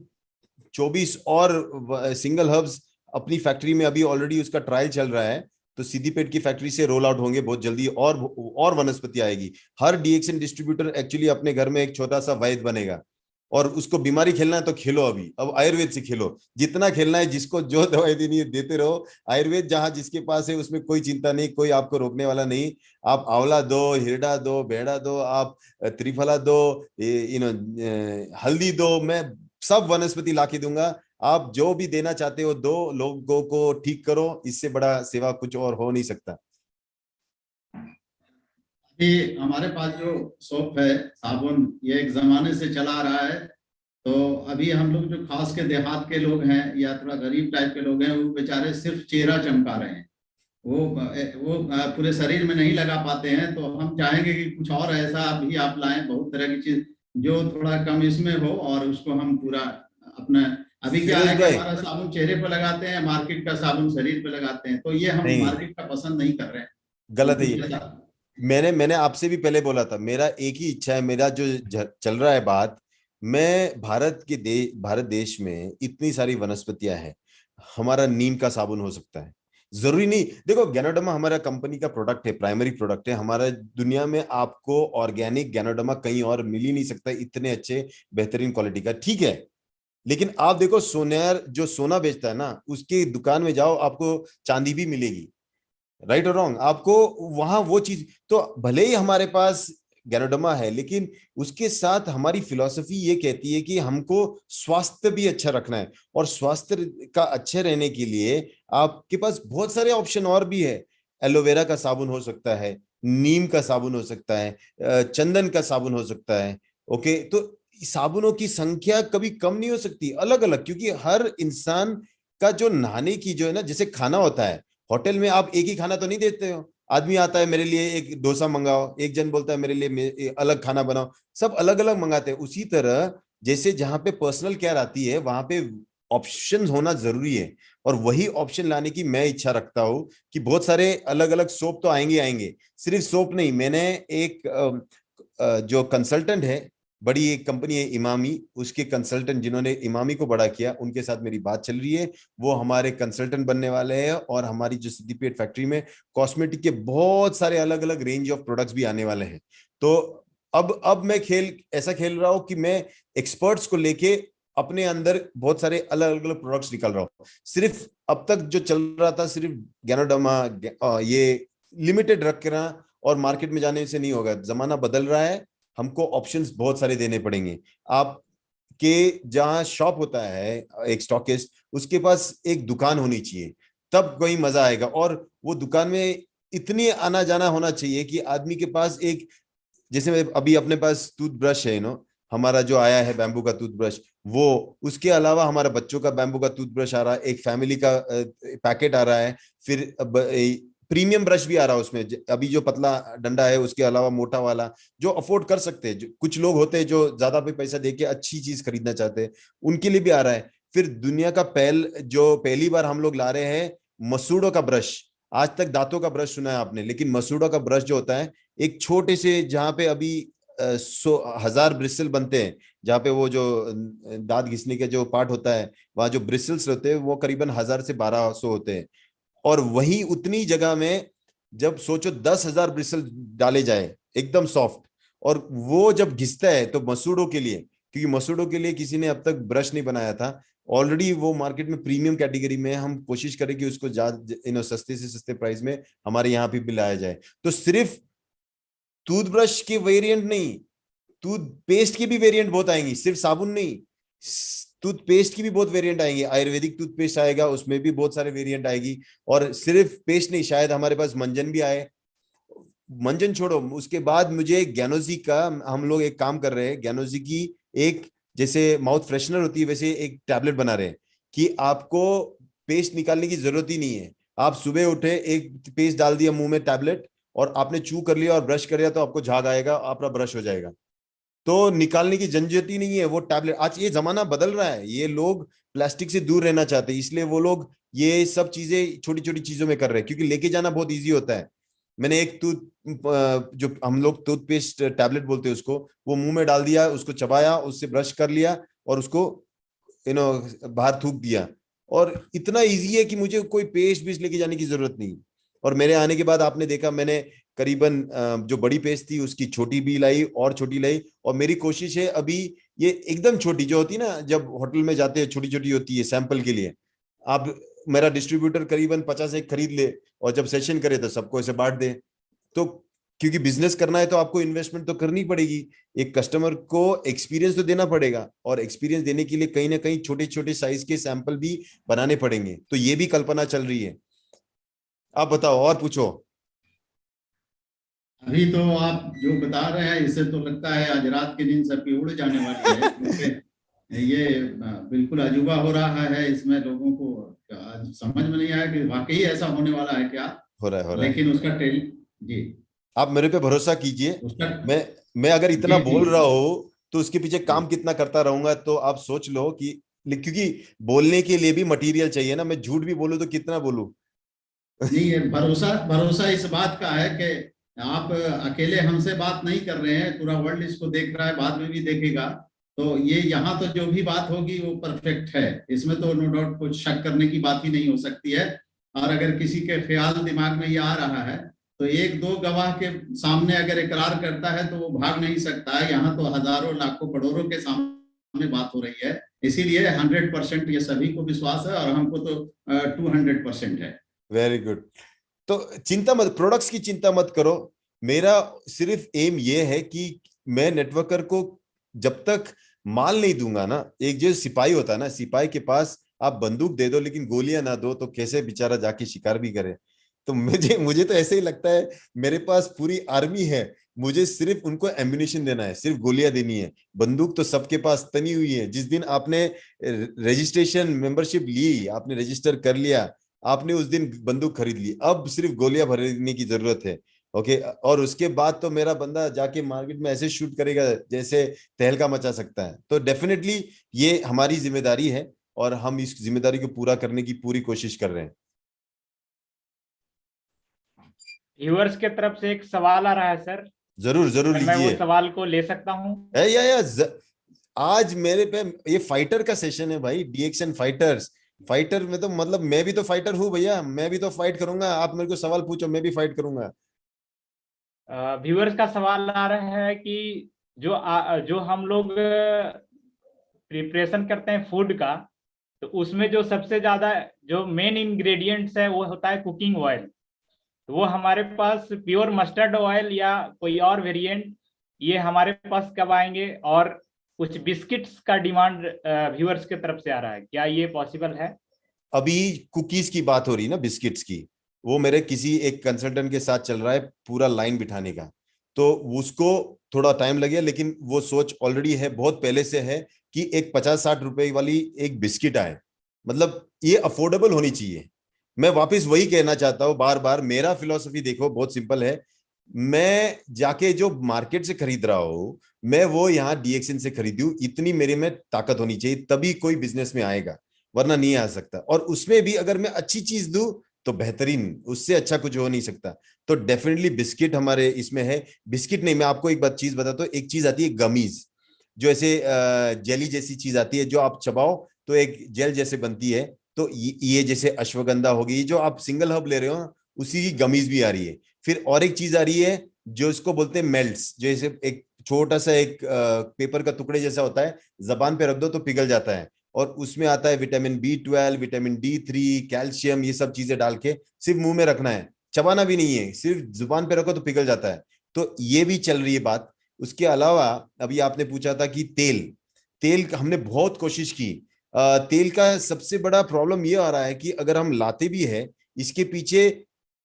[SPEAKER 3] 24 और सिंगल हर्ब्स अपनी फैक्ट्री में अभी ऑलरेडी उसका ट्रायल चल रहा है। तो सिद्दीपेट की फैक्ट्री से रोल आउट होंगे बहुत जल्दी, और वनस्पति आएगी। हर डीएक्सएन डिस्ट्रीब्यूटर एक्चुअली अपने घर में एक छोटा सा वैद्य बनेगा, और उसको बीमारी खेलना है तो खेलो। अभी अब आयुर्वेद से खेलो, जितना खेलना है, जिसको जो दवाई देनी है देते रहो। आयुर्वेद जहां जिसके पास है उसमें कोई चिंता नहीं, कोई आपको रोकने वाला नहीं। आप आंवला दो, हिरडा दो, बेड़ा दो, आप त्रिफला दो, हल्दी दो, मैं सब वनस्पति लाके दूंगा। आप जो भी देना चाहते हो दो, लोगों को ठीक करो। इससे बड़ा सेवा कुछ और हो नहीं सकता।
[SPEAKER 4] अभी हमारे पास जो सोप है, साबुन, ये एक जमाने से चला आ रहा है। तो अभी हम लोग जो खास के देहात के लोग हैं या थोड़ा गरीब टाइप के लोग हैं, वो बेचारे सिर्फ चेहरा चमका रहे हैं। वो पूरे शरीर में नहीं लगा पाते हैं। तो हम चाहेंगे कि कुछ और ऐसा भी आप लाएं, बहुत तरह की चीज जो थोड़ा कम इसमें हो, और उसको हम पूरा अपना। अभी क्या
[SPEAKER 3] फिरोज
[SPEAKER 4] है कि
[SPEAKER 3] भाई,
[SPEAKER 4] हमारा साबुन चेहरे पे लगाते हैं, मार्केट का साबुन शरीर पे लगाते हैं। तो ये हम
[SPEAKER 3] नहीं,
[SPEAKER 4] मार्केट का पसंद नहीं कर रहे हैं। तो
[SPEAKER 3] गलत है
[SPEAKER 4] कुछ
[SPEAKER 3] ये।
[SPEAKER 4] ऐसा।
[SPEAKER 3] मैंने आपसे भी पहले बोला था, मेरा एक ही इच्छा है, मेरा जो चल रहा है बात, मैं भारत देश में इतनी सारी वनस्पतियां हैं। हमारा नीम का साबुन हो सकता है। जरूरी नहीं, देखो गैनोडर्मा हमारा कंपनी का प्रोडक्ट है, प्राइमरी प्रोडक्ट है हमारा। दुनिया में आपको ऑर्गेनिक गैनोडर्मा कहीं और मिल ही नहीं सकता इतने अच्छे बेहतरीन क्वालिटी का, ठीक है। लेकिन आप देखो, सोनार जो सोना बेचता है ना, उसकी दुकान में जाओ, आपको चांदी भी मिलेगी। राइट और रॉन्ग, आपको वहां वो चीज तो भले ही हमारे पास गैनोडर्मा है, लेकिन उसके साथ हमारी फिलॉसफी ये कहती है कि हमको स्वास्थ्य भी अच्छा रखना है। और स्वास्थ्य का अच्छे रहने के लिए आपके पास बहुत सारे ऑप्शन और भी है। एलोवेरा का साबुन हो सकता है, नीम का साबुन हो सकता है, चंदन का साबुन हो सकता है। ओके, तो साबुनों की संख्या कभी कम नहीं हो सकती, अलग अलग, क्योंकि हर इंसान का जो नहाने की जो है ना, जैसे खाना होता है, होटल में आप एक ही खाना तो नहीं देते हो। आदमी आता है, मेरे लिए एक डोसा मंगाओ, एक जन बोलता है मेरे लिए अलग खाना बनाओ, सब अलग अलग मंगाते हैं। उसी तरह जैसे जहां पे पर्सनल केयर आती है वहां पे ऑप्शन होना जरूरी है। और वही ऑप्शन लाने की मैं इच्छा रखता हूं कि बहुत सारे अलग अलग सोप तो आएंगे आएंगे। सिर्फ सोप नहीं, मैंने एक जो कंसल्टेंट है, बड़ी एक कंपनी है इमामी, उसके कंसल्टेंट जिन्होंने इमामी को बड़ा किया, उनके साथ मेरी बात चल रही है। वो हमारे कंसल्टेंट बनने वाले हैं, और हमारी जो सिद्दीपेट फैक्ट्री में कॉस्मेटिक के बहुत सारे अलग अलग रेंज ऑफ प्रोडक्ट्स भी आने वाले हैं। तो अब मैं ऐसा खेल रहा हूं कि मैं एक्सपर्ट्स को लेके अपने अंदर बहुत सारे अलग अलग प्रोडक्ट्स निकाल रहा हूं। सिर्फ अब तक जो चल रहा था सिर्फ गैनोडर्मा, ये लिमिटेड रखना और मार्केट में जाने से नहीं होगा। जमाना बदल रहा है, हमको ऑप्शंस बहुत सारे देने पड़ेंगे। आप के जहां शॉप होता है एक स्टॉकिस्ट, उसके पास एक दुकान होनी चाहिए, तब कोई मजा आएगा। और वो दुकान में इतनी आना जाना होना चाहिए कि आदमी के पास एक जैसे अभी अपने पास टूथब्रश है, हमारा जो आया है बैम्बू का टूथब्रश, वो उसके अलावा हमारा बच्चों का बैम्बू का टूथब्रश आ रहा है, एक फैमिली का पैकेट आ रहा है, फिर प्रीमियम ब्रश भी आ रहा है उसमें। अभी जो पतला डंडा है उसके अलावा मोटा वाला, जो अफोर्ड कर सकते हैं, जो कुछ लोग होते हैं जो ज्यादा भी पैसा देके अच्छी चीज खरीदना चाहते हैं, उनके लिए भी आ रहा है। फिर दुनिया का पहली बार हम लोग ला रहे हैं मसूड़ों का ब्रश। आज तक दांतों का ब्रश सुना है आपने, लेकिन मसूड़ों का ब्रश जो होता है, एक छोटे से, जहां पे अभी 100,000 ब्रिस्टल बनते हैं, जहाँ पे वो जो दांत घिसने के जो पार्ट होता है, वहां जो ब्रिस्टल्स होते हैं वो करीबन 1000 से 1200 होते हैं। और वही उतनी जगह में जब सोचो 10,000 ब्रिस्टल डाले जाए एकदम सॉफ्ट, और वो जब घिसता है, तो मसूड़ों के लिए, क्योंकि मसूड़ों के लिए किसी ने अब तक ब्रश नहीं बनाया था, ऑलरेडी वो मार्केट में प्रीमियम कैटेगरी में, हम कोशिश करें कि उसको ज्यादा सस्ते से सस्ते प्राइस में हमारे यहाँ पे भी लाया जाए। तो सिर्फ टूथब्रश के वेरिएंट नहीं, टूथपेस्ट की भी वेरिएंट बहुत आएंगी, सिर्फ साबुन नहीं, टूथपेस्ट की भी बहुत वेरिएंट आएंगी। आयुर्वेदिक टूथपेस्ट आएगा, उसमें भी बहुत सारे वेरिएंट आएगी। और सिर्फ पेस्ट नहीं, शायद हमारे पास मंजन भी आए। मंजन छोड़ो, उसके बाद मुझे ज्ञानोजी का, हम लोग एक काम कर रहे हैं, ज्ञानोजी की एक, जैसे माउथ फ्रेशनर होती है वैसे एक टैबलेट बना रहे हैं कि आपको पेस्ट निकालने की जरूरत ही नहीं है। आप सुबह उठे, एक पेस्ट डाल दिया मुंह में टैबलेट, और आपने चू कर लिया और ब्रश कर लिया, तो आपको झाग आएगा, आपका ब्रश हो जाएगा। तो निकालने की झंझट ही नहीं है वो टैबलेट। आज ये जमाना बदल रहा है, ये लोग प्लास्टिक से दूर रहना चाहते हैं, इसलिए वो लोग ये सब चीजें छोटी छोटी चीजों में कर रहे हैं, क्योंकि लेके जाना बहुत इजी होता है। मैंने एक जो हम लोग टूथपेस्ट टैबलेट बोलते हैं उसको, वो मुंह में डाल दिया, उसको चबाया, उससे ब्रश कर लिया, और उसको बाहर थूक दिया। और इतना इजी है कि मुझे कोई पेस्ट भी लेके जाने की जरूरत नहीं। और मेरे आने के बाद आपने देखा, मैंने करीबन जो बड़ी पेस्ट थी उसकी छोटी भी लाई, और छोटी लाई। और मेरी कोशिश है अभी ये एकदम छोटी जो होती है ना, जब होटल में जाते हैं छोटी छोटी होती है सैंपल के लिए, आप मेरा डिस्ट्रीब्यूटर करीबन 50 एक खरीद ले, और जब सेशन करे तो सबको ऐसे बांट दे। तो क्योंकि बिजनेस करना है तो आपको इन्वेस्टमेंट तो करनी पड़ेगी, एक कस्टमर को एक्सपीरियंस तो देना पड़ेगा, और एक्सपीरियंस देने के लिए कहीं ना कहीं छोटे छोटे साइज के सैंपल भी बनाने पड़ेंगे। तो ये भी कल्पना चल रही है। आप बताओ, और पूछो।
[SPEAKER 4] अभी तो आप जो बता रहे हैं, इससे तो लगता है आज रात की नींद सबकी उड़ जाने वाली है, क्योंकि ये बिल्कुल अजूबा हो रहा है। इसमें लोगों को समझ में नहीं आया कि वाकई ऐसा होने वाला है क्या
[SPEAKER 3] हो रहा है
[SPEAKER 4] लेकिन उसका जी,
[SPEAKER 3] आप मेरे पे भरोसा कीजिए।
[SPEAKER 4] उसका
[SPEAKER 3] मैं अगर इतना
[SPEAKER 4] जी जी
[SPEAKER 3] बोल रहा हूँ तो उसके पीछे काम कितना करता रहूंगा, तो आप सोच लो कि, क्योंकि बोलने के लिए भी मटेरियल चाहिए ना, मैं झूठ भी बोलूं तो कितना बोलूं।
[SPEAKER 4] नहीं, ये भरोसा भरोसा इस बात का है कि आप अकेले हमसे बात नहीं कर रहे हैं, पूरा वर्ल्ड इसको देख रहा है, बाद में भी देखेगा। तो ये यहाँ तो जो भी बात होगी वो परफेक्ट है, इसमें तो नो डाउट कुछ शक करने की बात ही नहीं हो सकती है। और अगर किसी के ख्याल दिमाग में ये आ रहा है, तो एक दो गवाह के सामने अगर इकरार करता है तो वो भाग नहीं सकता है। यहाँ तो हजारों लाखों करोड़ों के सामने बात हो रही है, इसीलिए 100% ये सभी को विश्वास है, और हमको तो 200% है।
[SPEAKER 3] Very good. तो चिंता मत, प्रोडक्ट्स की चिंता मत करो। मेरा सिर्फ एम ये है कि मैं नेटवर्कर को जब तक माल नहीं दूंगा ना, एक जो सिपाही होता है ना, सिपाही के पास आप बंदूक दे दो लेकिन गोलियां ना दो, तो कैसे बेचारा जाके शिकार भी करे। तो मुझे तो ऐसे ही लगता है, मेरे पास पूरी आर्मी है, मुझे सिर्फ उनको एम्युनिशन देना है, सिर्फ गोलियां देनी है। बंदूक तो सबके पास तनी हुई है। जिस दिन आपने रजिस्ट्रेशन मेंबरशिप ली, आपने रजिस्टर कर लिया, आपने उस दिन बंदूक खरीद ली, अब सिर्फ गोलियां भरने की जरूरत है। ओके, और उसके बाद तो मेरा बंदा जाके मार्केट में ऐसे शूट करेगा जैसे तहलका मचा सकता है। तो डेफिनेटली ये हमारी जिम्मेदारी है, और हम इस जिम्मेदारी को पूरा करने की पूरी कोशिश कर रहे हैं।
[SPEAKER 2] व्यूअर्स के तरफ से एक सवाल आ रहा है सर,
[SPEAKER 3] जरूर जरूर
[SPEAKER 2] मैं वो
[SPEAKER 3] लीजिए।
[SPEAKER 2] सवाल को ले सकता हूँ?
[SPEAKER 3] आज मेरे पे ये फाइटर का सेशन है भाई, डीएक्सन फाइटर्स। फाइटर में तो मतलब मैं भी तो फाइटर हूँ भैया, मैं भी तो फाइट करूंगा। आप मेरे को सवाल पूछो, मैं भी फाइट करूंगा।
[SPEAKER 2] व्यूअर्स का सवाल आ रहा है कि जो हम लोग प्रिपरेशन करते हैं फूड का, तो उसमें जो सबसे ज्यादा जो मेन इंग्रेडिएंट्स है वो होता है कुकिंग ऑयल। तो वो हमारे पास प्योर मस्टर्ड ऑयल या कोई और वेरिएंट, ये हमारे पास कब आएंगे? और कुछ बिस्किट्स का डिमांड व्यूअर्स के तरफ से आ रहा है, क्या ये पॉसिबल है?
[SPEAKER 3] अभी कुकीज की बात हो रही ना, बिस्किट्स की, वो मेरे किसी एक कंसल्टेंट के साथ चल रहा है पूरा लाइन बिठाने का। तो उसको थोड़ा टाइम लगे, लेकिन वो सोच ऑलरेडी है, बहुत पहले से है कि एक 50-60 रुपए वाली एक बिस्किट आए, मतलब ये अफोर्डेबल होनी चाहिए। मैं वापस वही कहना चाहता हूँ बार बार, मेरा फिलॉसफी देखो बहुत सिंपल है, मैं जाके जो मार्केट से खरीद रहा हूँ मैं वो यहाँ डीएक्सएन से खरीदूं, इतनी मेरे में ताकत होनी चाहिए, तभी कोई बिजनेस में आएगा, वरना नहीं आ सकता। और उसमें भी अगर मैं अच्छी चीज दूं तो बेहतरीन, उससे अच्छा कुछ हो नहीं सकता। तो डेफिनेटली बिस्किट हमारे इसमें है। बिस्किट नहीं, मैं आपको एक बात चीज बताता हूँ, एक चीज आती है गमीज, जो ऐसे जेली जैसी चीज आती है, जो आप चबाओ तो एक जेल जैसे बनती है। तो ये जैसे अश्वगंधा होगी, जो आप सिंगल हर्ब ले रहे हो उसी की गमीज भी आ रही है। फिर और एक चीज आ रही है जो इसको बोलते हैं मेल्ट्स, जैसे एक छोटा सा एक पेपर का टुकड़े जैसा होता है, जबान पे रख दो तो पिघल जाता है, और उसमें आता है vitamin B12, vitamin D3, calcium, ये सब चीजें डाल के सिर्फ मुंह में रखना है, चबाना भी नहीं है, सिर्फ जुबान पे रखो तो पिघल जाता है। तो ये भी चल रही है बात। उसके अलावा अभी आपने पूछा था कि तेल, तेल हमने बहुत कोशिश की। तेल का सबसे बड़ा प्रॉब्लम ये आ रहा है कि अगर हम लाते भी है, इसके पीछे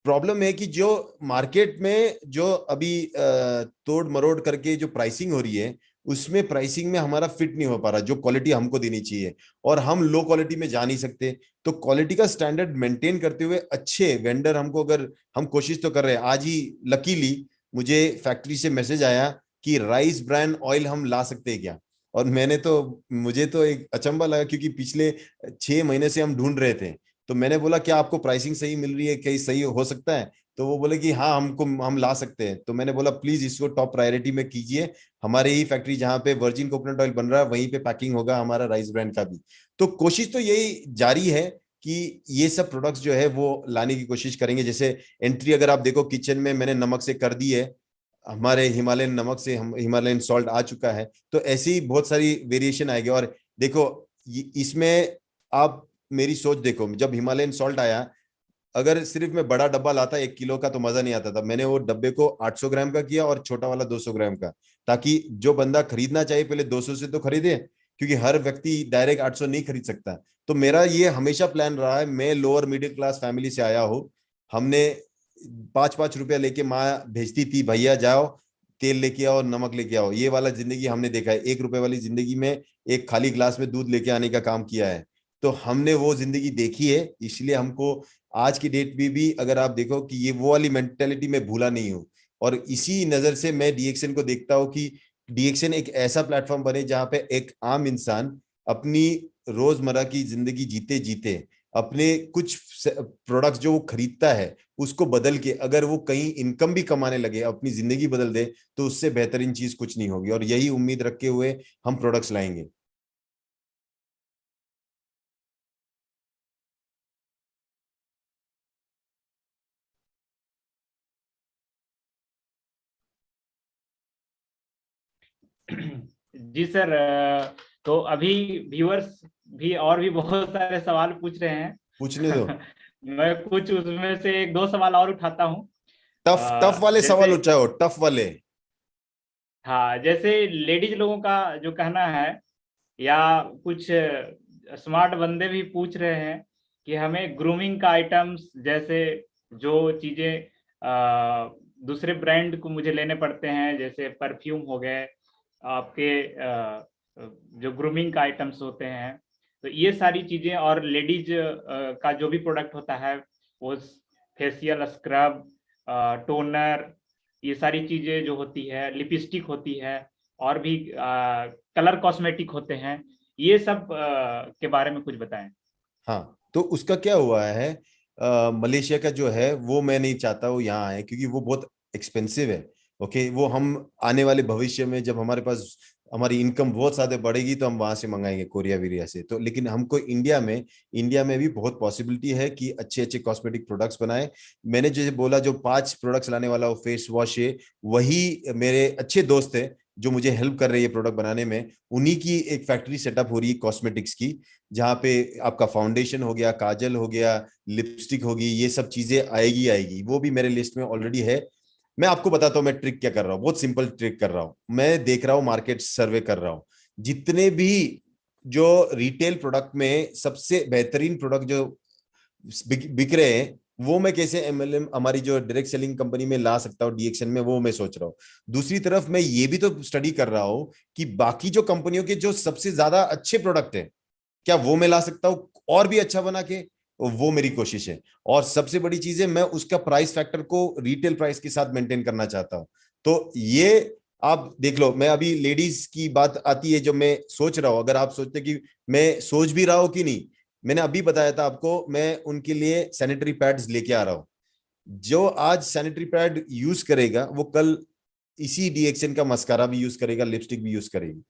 [SPEAKER 3] प्रॉब्लम है कि जो मार्केट में जो अभी तोड़ मरोड़ करके जो प्राइसिंग हो रही है, उसमें प्राइसिंग में हमारा फिट नहीं हो पा रहा जो क्वालिटी हमको देनी चाहिए, और हम लो क्वालिटी में जा नहीं सकते। तो क्वालिटी का स्टैंडर्ड मेंटेन करते हुए अच्छे वेंडर हमको, अगर हम कोशिश तो कर रहे हैं, आज ही लकीली मुझे फैक्ट्री से मैसेज आया कि राइस ब्रांड ऑयल हम ला सकते हैं क्या। और मुझे तो एक अचंभा लगा, क्योंकि पिछले 6 महीने से हम ढूंढ रहे थे। तो मैंने बोला क्या आपको प्राइसिंग सही मिल रही है, कहीं सही हो सकता है? तो वो बोले कि हाँ हम ला सकते हैं। तो मैंने बोला प्लीज इसको टॉप प्रायोरिटी में कीजिए, हमारे ही फैक्ट्री जहाँ पे वर्जिन कोकोनट ऑयल बन रहा है वहीं पे पैकिंग होगा हमारा राइस ब्रांड का भी। तो कोशिश तो यही जारी है कि ये सब प्रोडक्ट्स जो है वो लाने की कोशिश करेंगे। जैसे एंट्री अगर आप देखो किचन में, मैंने नमक से कर दी है, हमारे हिमालयन नमक से हम हिमालयन सॉल्ट आ चुका है। तो ऐसी बहुत सारी वेरिएशन आएगी। और देखो इसमें आप मेरी सोच देखो, जब हिमालयन सॉल्ट आया, अगर सिर्फ मैं बड़ा डब्बा लाता 1 किलो का तो मजा नहीं आता था, मैंने वो डब्बे को 800 ग्राम का किया और छोटा वाला 200 ग्राम का, ताकि जो बंदा खरीदना चाहिए पहले 200 से तो खरीदे, क्योंकि हर व्यक्ति डायरेक्ट 800 नहीं खरीद सकता। तो मेरा ये हमेशा प्लान रहा है, मैं लोअर मिडिल क्लास फैमिली से आया हूँ, हमने 5-5 रुपया लेके माँ भेजती थी, भैया जाओ तेल लेके आओ, नमक लेके आओ, ये वाला जिंदगी हमने देखा है। 1 रुपए वाली जिंदगी में एक खाली ग्लास में दूध लेके आने का काम किया है। तो हमने वो जिंदगी देखी है, इसलिए हमको आज की डेट में भी अगर आप देखो कि ये वो वाली मेंटेलिटी में भूला नहीं हूँ। और इसी नजर से मैं डीएक्सएन को देखता हूँ कि डीएक्सएन एक ऐसा प्लेटफॉर्म बने जहां पे एक आम इंसान अपनी रोजमर्रा की जिंदगी जीते जीते अपने कुछ प्रोडक्ट्स जो वो खरीदता है उसको बदल के अगर वो कहीं इनकम भी कमाने लगे, अपनी जिंदगी बदल दे, तो उससे बेहतरीन चीज कुछ नहीं होगी। और यही उम्मीद रखे हुए हम प्रोडक्ट्स लाएंगे।
[SPEAKER 2] जी सर, तो अभी व्यूअर्स भी और भी बहुत सारे सवाल पूछ रहे हैं।
[SPEAKER 3] पूछने दो।
[SPEAKER 2] मैं कुछ उसमें से 1-2 सवाल और उठाता हूँ।
[SPEAKER 3] टफ टफ वाले सवाल
[SPEAKER 2] जैसे,
[SPEAKER 3] उठाओ, टफ वाले।
[SPEAKER 2] हाँ, जैसे लेडीज लोगों का जो कहना है, या कुछ स्मार्ट बंदे भी पूछ रहे हैं कि हमें ग्रूमिंग का आइटम्स, जैसे जो चीजें दूसरे ब्रांड को मुझे लेने पड़ते हैं, जैसे परफ्यूम हो गए, आपके जो ग्रूमिंग का आइटम्स होते हैं, तो ये सारी चीजें, और लेडीज का जो भी प्रोडक्ट होता है, वो फेशियल स्क्रब, टोनर, ये सारी चीजें जो होती है, लिपस्टिक होती है, और भी कलर कॉस्मेटिक होते हैं, ये सब के बारे में कुछ बताएं।
[SPEAKER 3] हाँ, तो उसका क्या हुआ है, मलेशिया का जो है वो मैं नहीं चाहता वो यहाँ आए, क्योंकि वो बहुत एक्सपेंसिव है। ओके, वो हम आने वाले भविष्य में जब हमारे पास हमारी इनकम बहुत ज्यादा बढ़ेगी तो हम वहां से मंगाएंगे, कोरिया वीरिया से। तो लेकिन हमको इंडिया में भी बहुत पॉसिबिलिटी है कि अच्छे अच्छे कॉस्मेटिक प्रोडक्ट्स बनाए। मैंने जैसे बोला, जो 5 प्रोडक्ट्स लाने वाला वो फेस वॉश है, वही मेरे अच्छे दोस्त है जो मुझे हेल्प कर रही है प्रोडक्ट बनाने में। उन्हीं की एक फैक्ट्री सेटअप हो रही है कॉस्मेटिक्स की, जहाँ पे आपका फाउंडेशन हो गया, काजल हो गया, लिपस्टिक होगी, ये सब चीजें आएगी। वो भी मेरे लिस्ट में ऑलरेडी है। मैं आपको बताता हूँ मैं ट्रिक क्या कर रहा हूँ, बहुत सिंपल ट्रिक कर रहा हूँ। मैं देख रहा हूँ, मार्केट सर्वे कर रहा हूँ, जितने भी जो रिटेल प्रोडक्ट में सबसे बेहतरीन प्रोडक्ट जो बिक रहे हैं वो मैं कैसे MLM हमारी जो डायरेक्ट सेलिंग कंपनी में ला सकता हूँ डीएक्शन में, वो मैं सोच रहा हूँ। दूसरी तरफ मैं ये भी तो स्टडी कर रहा हूँ कि बाकी जो कंपनियों के जो सबसे ज्यादा अच्छे प्रोडक्ट है, क्या वो मैं ला सकता हूँ और भी अच्छा बना के, वो मेरी कोशिश है। और सबसे बड़ी चीज है, मैं उसका प्राइस फैक्टर को रिटेल प्राइस के साथ मेंटेन करना चाहता हूँ। तो ये आप देख लो, मैं अभी लेडीज की बात आती है जो मैं सोच रहा हूँ, अगर आप सोचते कि मैं सोच भी रहा हूँ कि नहीं, मैंने अभी बताया था आपको, मैं उनके लिए सैनिटरी पैड्स लेके आ रहा हूँ। जो आज सैनिटरी पैड यूज करेगा वो कल इसी डीएक्शन का मस्कारा भी यूज करेगा, लिपस्टिक भी यूज करेगी।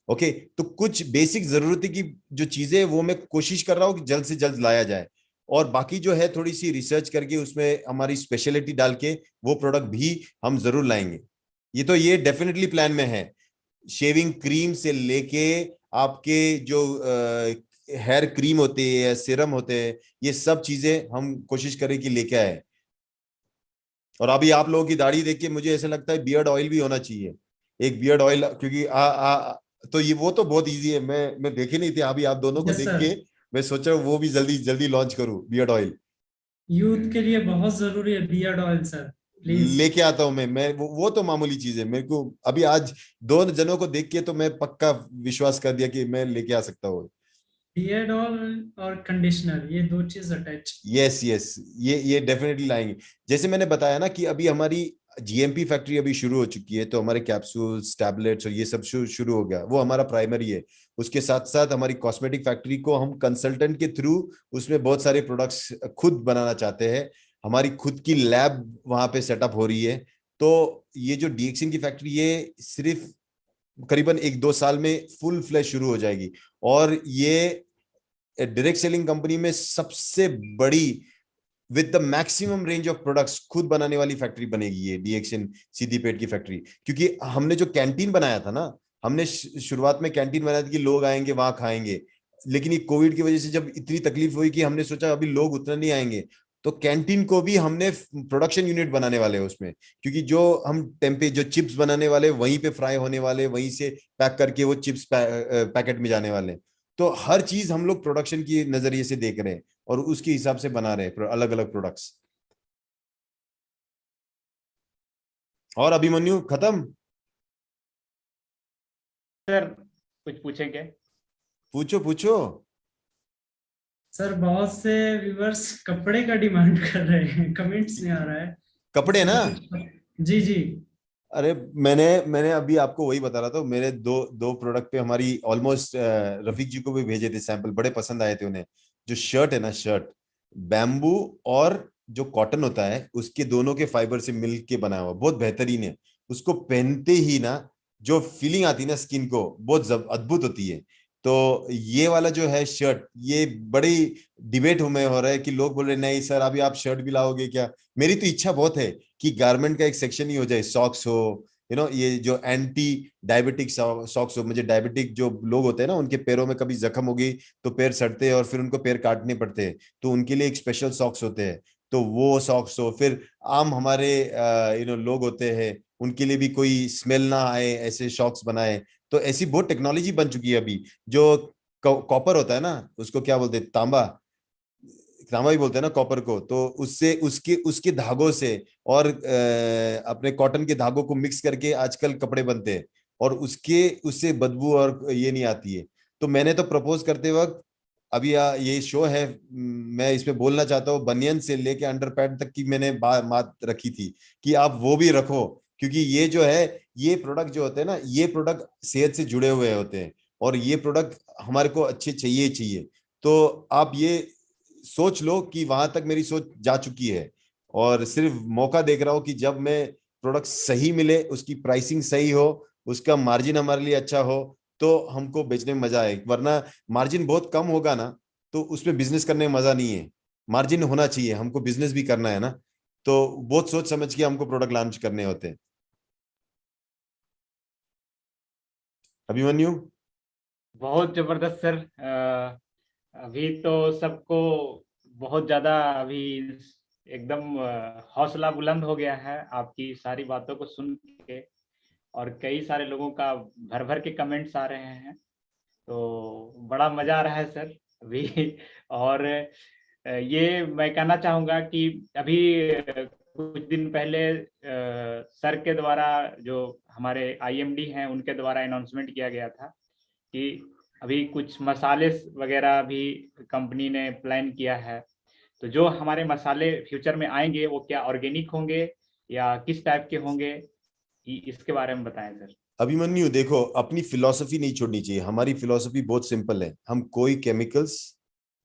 [SPEAKER 3] ओके, तो कुछ बेसिक जरूरत की जो चीजें वो मैं कोशिश कर रहा हूँ कि जल्द से जल्द लाया जाए, और बाकी जो है थोड़ी सी रिसर्च करके उसमें हमारी स्पेशलिटी डाल के वो प्रोडक्ट भी हम जरूर लाएंगे। ये डेफिनेटली प्लान में है। शेविंग क्रीम से लेके आपके जो हेयर क्रीम होते हैं, सीरम होते हैं, ये सब चीजें हम कोशिश करें कि लेके आए। और अभी आप लोगों की दाढ़ी देख के मुझे ऐसा लगता है बियर्ड ऑयल भी होना चाहिए, एक बियर्ड ऑयल, क्योंकि तो ये वो तो बहुत इजी है, मैं देखे नहीं थे, अभी आप दोनों को
[SPEAKER 1] यस
[SPEAKER 3] देख
[SPEAKER 1] सर,
[SPEAKER 3] के मैं सोचा वो भी जल्दी जल्दी लॉन्च करूं बियर्ड ऑयल।
[SPEAKER 1] यूथ के लिए बहुत जरूरी है बियर्ड ऑयल सर, प्लीज।
[SPEAKER 3] लेके आता हूं मैं वो तो मामूली चीज है, मेरे को अभी आज दो जनों को देख के तो मैं पक्का विश्वास कर दिया कि मैं लेके आ सकता हूँ।
[SPEAKER 1] बियर्ड ऑयल और कंडीशनर, ये दो चीज अटैच।
[SPEAKER 3] यस यस, ये डेफिनेटली लाएंगे। जैसे मैंने बताया ना कि अभी हमारी जीएमपी फैक्ट्री अभी शुरू हो चुकी है, तो हमारे कैप्सूल्स, टैबलेट्स और ये सब शुरू हो गया, वो हमारा प्राइमरी है। उसके साथ साथ हमारी कॉस्मेटिक फैक्ट्री को हम कंसल्टेंट के थ्रू उसमें बहुत सारे प्रोडक्ट्स खुद बनाना चाहते हैं। हमारी खुद की लैब वहां पे सेटअप हो रही है। तो ये जो डीएक्सिन की फैक्ट्री, ये सिर्फ करीबन 1-2 साल में फुल फ्लैश शुरू हो जाएगी। और ये डायरेक्ट सेलिंग कंपनी में सबसे बड़ी with the maximum range of products खुद बनाने वाली फैक्ट्री बनेगी ये डीएक्शन सिद्दीपेट की फैक्ट्री। क्योंकि हमने जो कैंटीन बनाया था ना, हमने शुरुआत में कैंटीन बनाया था कि लोग आएंगे वहां खाएंगे, लेकिन ये कोविड की वजह से जब इतनी तकलीफ हुई कि हमने सोचा अभी लोग उतना नहीं आएंगे, तो कैंटीन को भी हमने प्रोडक्शन यूनिट बनाने वाले हैं उसमें। क्योंकि जो हम टेम्पे जो चिप्स बनाने वाले वहीं पे फ्राई होने वाले, वहीं से पैक करके वो चिप्स पैकेट में जाने वाले। तो हर चीज हम लोग प्रोडक्शन की नजरिए से देख रहे हैं और उसके हिसाब से बना रहे हैं अलग अलग प्रोडक्ट्स। और अभिमन्यु खत्म?
[SPEAKER 2] सर कुछ पूछेंगे?
[SPEAKER 3] पूछो पूछो।
[SPEAKER 1] सर बहुत से व्यूअर्स कपड़े का डिमांड कर रहे हैं, कमेंट्स में आ रहा है।
[SPEAKER 3] कपड़े
[SPEAKER 1] इसमें
[SPEAKER 3] ना?
[SPEAKER 1] कुछ जी जी।
[SPEAKER 3] अरे मैंने मैंने अभी आपको वही बता रहा था, मेरे दो दो प्रोडक्ट पे हमारी ऑलमोस्ट, रफीक जी को भी भेजे थे सैंपल, बड़े पसंद आए थे उन्हें। जो शर्ट है ना, शर्ट बैम्बू और जो कॉटन होता है उसके दोनों के फाइबर से मिल के बना हुआ, बहुत बेहतरीन है। उसको पहनते ही ना जो फीलिंग आती है ना स्किन को, बहुत अद्भुत होती है। तो ये वाला जो है शर्ट, ये बड़ी डिबेट में हो रहा है कि लोग बोल रहे नहीं सर अभी आप शर्ट भी लाओगे क्या। मेरी तो इच्छा बहुत है कि गारमेंट का एक सेक्शन ही हो जाए, सॉक्स हो, ये जो एंटी डायबिटिक सॉक्स हो। मुझे डायबिटिक जो लोग होते हैं ना, उनके पैरों में कभी जख्म हो गई तो पैर सड़ते हैं और फिर उनको पैर काटने पड़ते हैं, तो उनके लिए एक स्पेशल सॉक्स होते हैं। तो वो सॉक्स हो, फिर आम हमारे लोग होते हैं उनके लिए भी कोई स्मेल ना आए ऐसे सॉक्स बनाए। तो ऐसी बहुत टेक्नोलॉजी बन चुकी है अभी। जो कॉपर होता है ना, उसको क्या बोलते हैं, तांबा, तांबा ही बोलते हैं ना कॉपर को, तो उससे उसके उसके धागों से और अपने कॉटन के धागों को मिक्स करके आजकल कपड़े बनते हैं, और उससे बदबू और ये नहीं आती है। तो मैंने तो प्रपोज करते वक्त, अभी ये शो है, मैं इसमें बोलना चाहता हूँ, बनियन से लेके अंडर पैड तक की मैंने बात रखी थी कि आप वो भी रखो। क्योंकि ये जो है, ये प्रोडक्ट जो होते हैं ना, ये प्रोडक्ट सेहत से जुड़े हुए होते हैं, और ये प्रोडक्ट हमारे को अच्छे चाहिए चाहिए। तो आप ये सोच लो कि वहां तक मेरी सोच जा चुकी है, और सिर्फ मौका देख रहा हूं कि जब मैं प्रोडक्ट सही मिले, उसकी प्राइसिंग सही हो, उसका मार्जिन हमारे लिए अच्छा हो, तो हमको बेचने में मजा आए। वरना मार्जिन बहुत कम होगा ना, तो उसमें बिजनेस करने में मजा नहीं है। मार्जिन होना चाहिए, हमको बिजनेस भी करना है ना, तो बहुत सोच समझ के हमको प्रोडक्ट लॉन्च करने होते हैं। अभिमन्यु?
[SPEAKER 2] बहुत जबरदस्त सर। अभी तो सबको बहुत ज्यादा अभी एकदम हौसला बुलंद हो गया है आपकी सारी बातों को सुन के, और कई सारे लोगों का भर भर के कमेंट्स आ रहे हैं, तो बड़ा मजा आ रहा है सर अभी। और ये मैं कहना चाहूंगा कि अभी कुछ दिन पहले सर के द्वारा, जो हमारे आईएमडी हैं, उनके द्वारा अनाउंसमेंट किया गया था कि अभी कुछ मसाले वगैरह भी कंपनी ने प्लान किया है। तो जो हमारे मसाले फ्यूचर में आएंगे वो क्या ऑर्गेनिक होंगे या किस टाइप के होंगे, इसके बारे में बताएं सर।
[SPEAKER 3] अभिमन्यु देखो, अपनी फिलॉसफी नहीं छोड़नी चाहिए। हमारी फिलॉसफी बहुत सिंपल है। हम कोई केमिकल्स,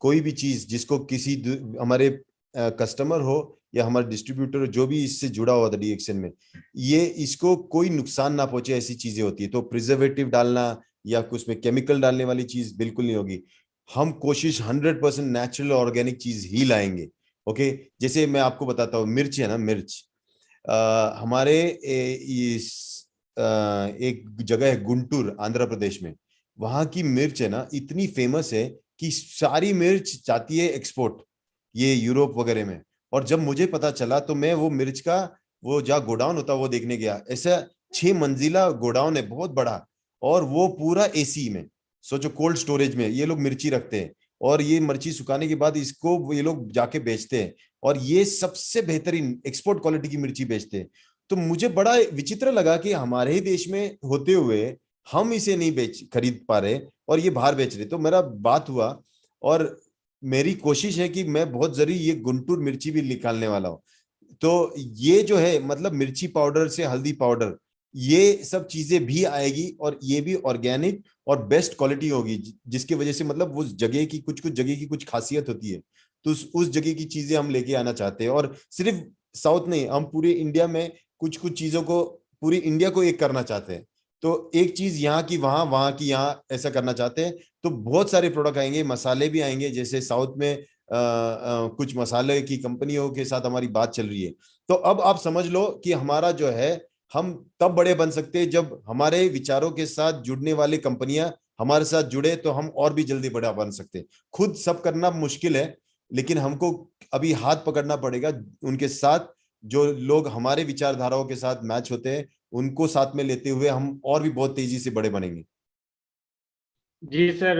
[SPEAKER 3] कोई भी चीज जिसको किसी हमारे कस्टमर हो या हमारे डिस्ट्रीब्यूटर हो, जो भी इससे जुड़ा हुआ था डीएक्सएन में, ये इसको कोई नुकसान ना पहुंचे, ऐसी चीजें होती है। तो प्रिजर्वेटिव डालना या कुछ में केमिकल डालने वाली चीज बिल्कुल नहीं होगी। हम कोशिश 100% नेचुरल ऑर्गेनिक चीज ही लाएंगे। ओके, जैसे मैं आपको बताता हूँ, मिर्च है ना, मिर्च हमारे इस एक जगह है गुंटूर, आंध्र प्रदेश में। वहां की मिर्च है ना, इतनी फेमस है कि सारी मिर्च जाती है एक्सपोर्ट, ये यूरोप वगैरह में। और जब मुझे पता चला तो मैं वो मिर्च का, वो जहाँ गोडाउन होता वो देखने गया। ऐसा 6 मंजिला गोडाउन है, बहुत बड़ा, और वो पूरा एसी में। सोचो, कोल्ड स्टोरेज में ये लोग मिर्ची रखते हैं, और ये मिर्ची सुखाने के बाद इसको ये लोग जाके बेचते हैं, और ये सबसे बेहतरीन एक्सपोर्ट क्वालिटी की मिर्ची बेचते हैं। तो मुझे बड़ा विचित्र लगा कि हमारे ही देश में होते हुए हम इसे नहीं बेच खरीद पा रहे और ये बाहर बेच रहे। तो मेरा बात हुआ, और मेरी कोशिश है कि मैं बहुत जरूरी ये गुंटूर मिर्ची भी निकालने वाला हूँ। तो ये जो है, मतलब मिर्ची पाउडर से हल्दी पाउडर, ये सब चीजें भी आएगी, और ये भी ऑर्गेनिक और बेस्ट क्वालिटी होगी, जिसकी वजह से मतलब उस जगह की कुछ कुछ जगह की कुछ खासियत होती है। तो उस जगह की चीजें हम लेके आना चाहते हैं। और सिर्फ साउथ नहीं, हम पूरे इंडिया में कुछ कुछ चीजों को, पूरी इंडिया को एक करना चाहते हैं। तो एक चीज यहाँ की वहां, वहां की यहाँ, ऐसा करना चाहते हैं। तो बहुत सारे प्रोडक्ट आएंगे, मसाले भी आएंगे। जैसे साउथ में कुछ मसाले की कंपनियों के साथ हमारी बात चल रही है। तो अब आप समझ लो कि हमारा जो है, हम तब बड़े बन सकते हैं जब हमारे विचारों के साथ जुड़ने वाली कंपनियां हमारे साथ जुड़े, तो हम और भी जल्दी बड़ा बन सकते हैं। खुद सब करना मुश्किल है, लेकिन हमको अभी हाथ पकड़ना पड़ेगा उनके साथ। जो लोग हमारे विचारधाराओं के साथ मैच होते हैं, उनको साथ में लेते हुए हम और भी बहुत तेजी से बड़े बनेंगे।
[SPEAKER 2] जी सर,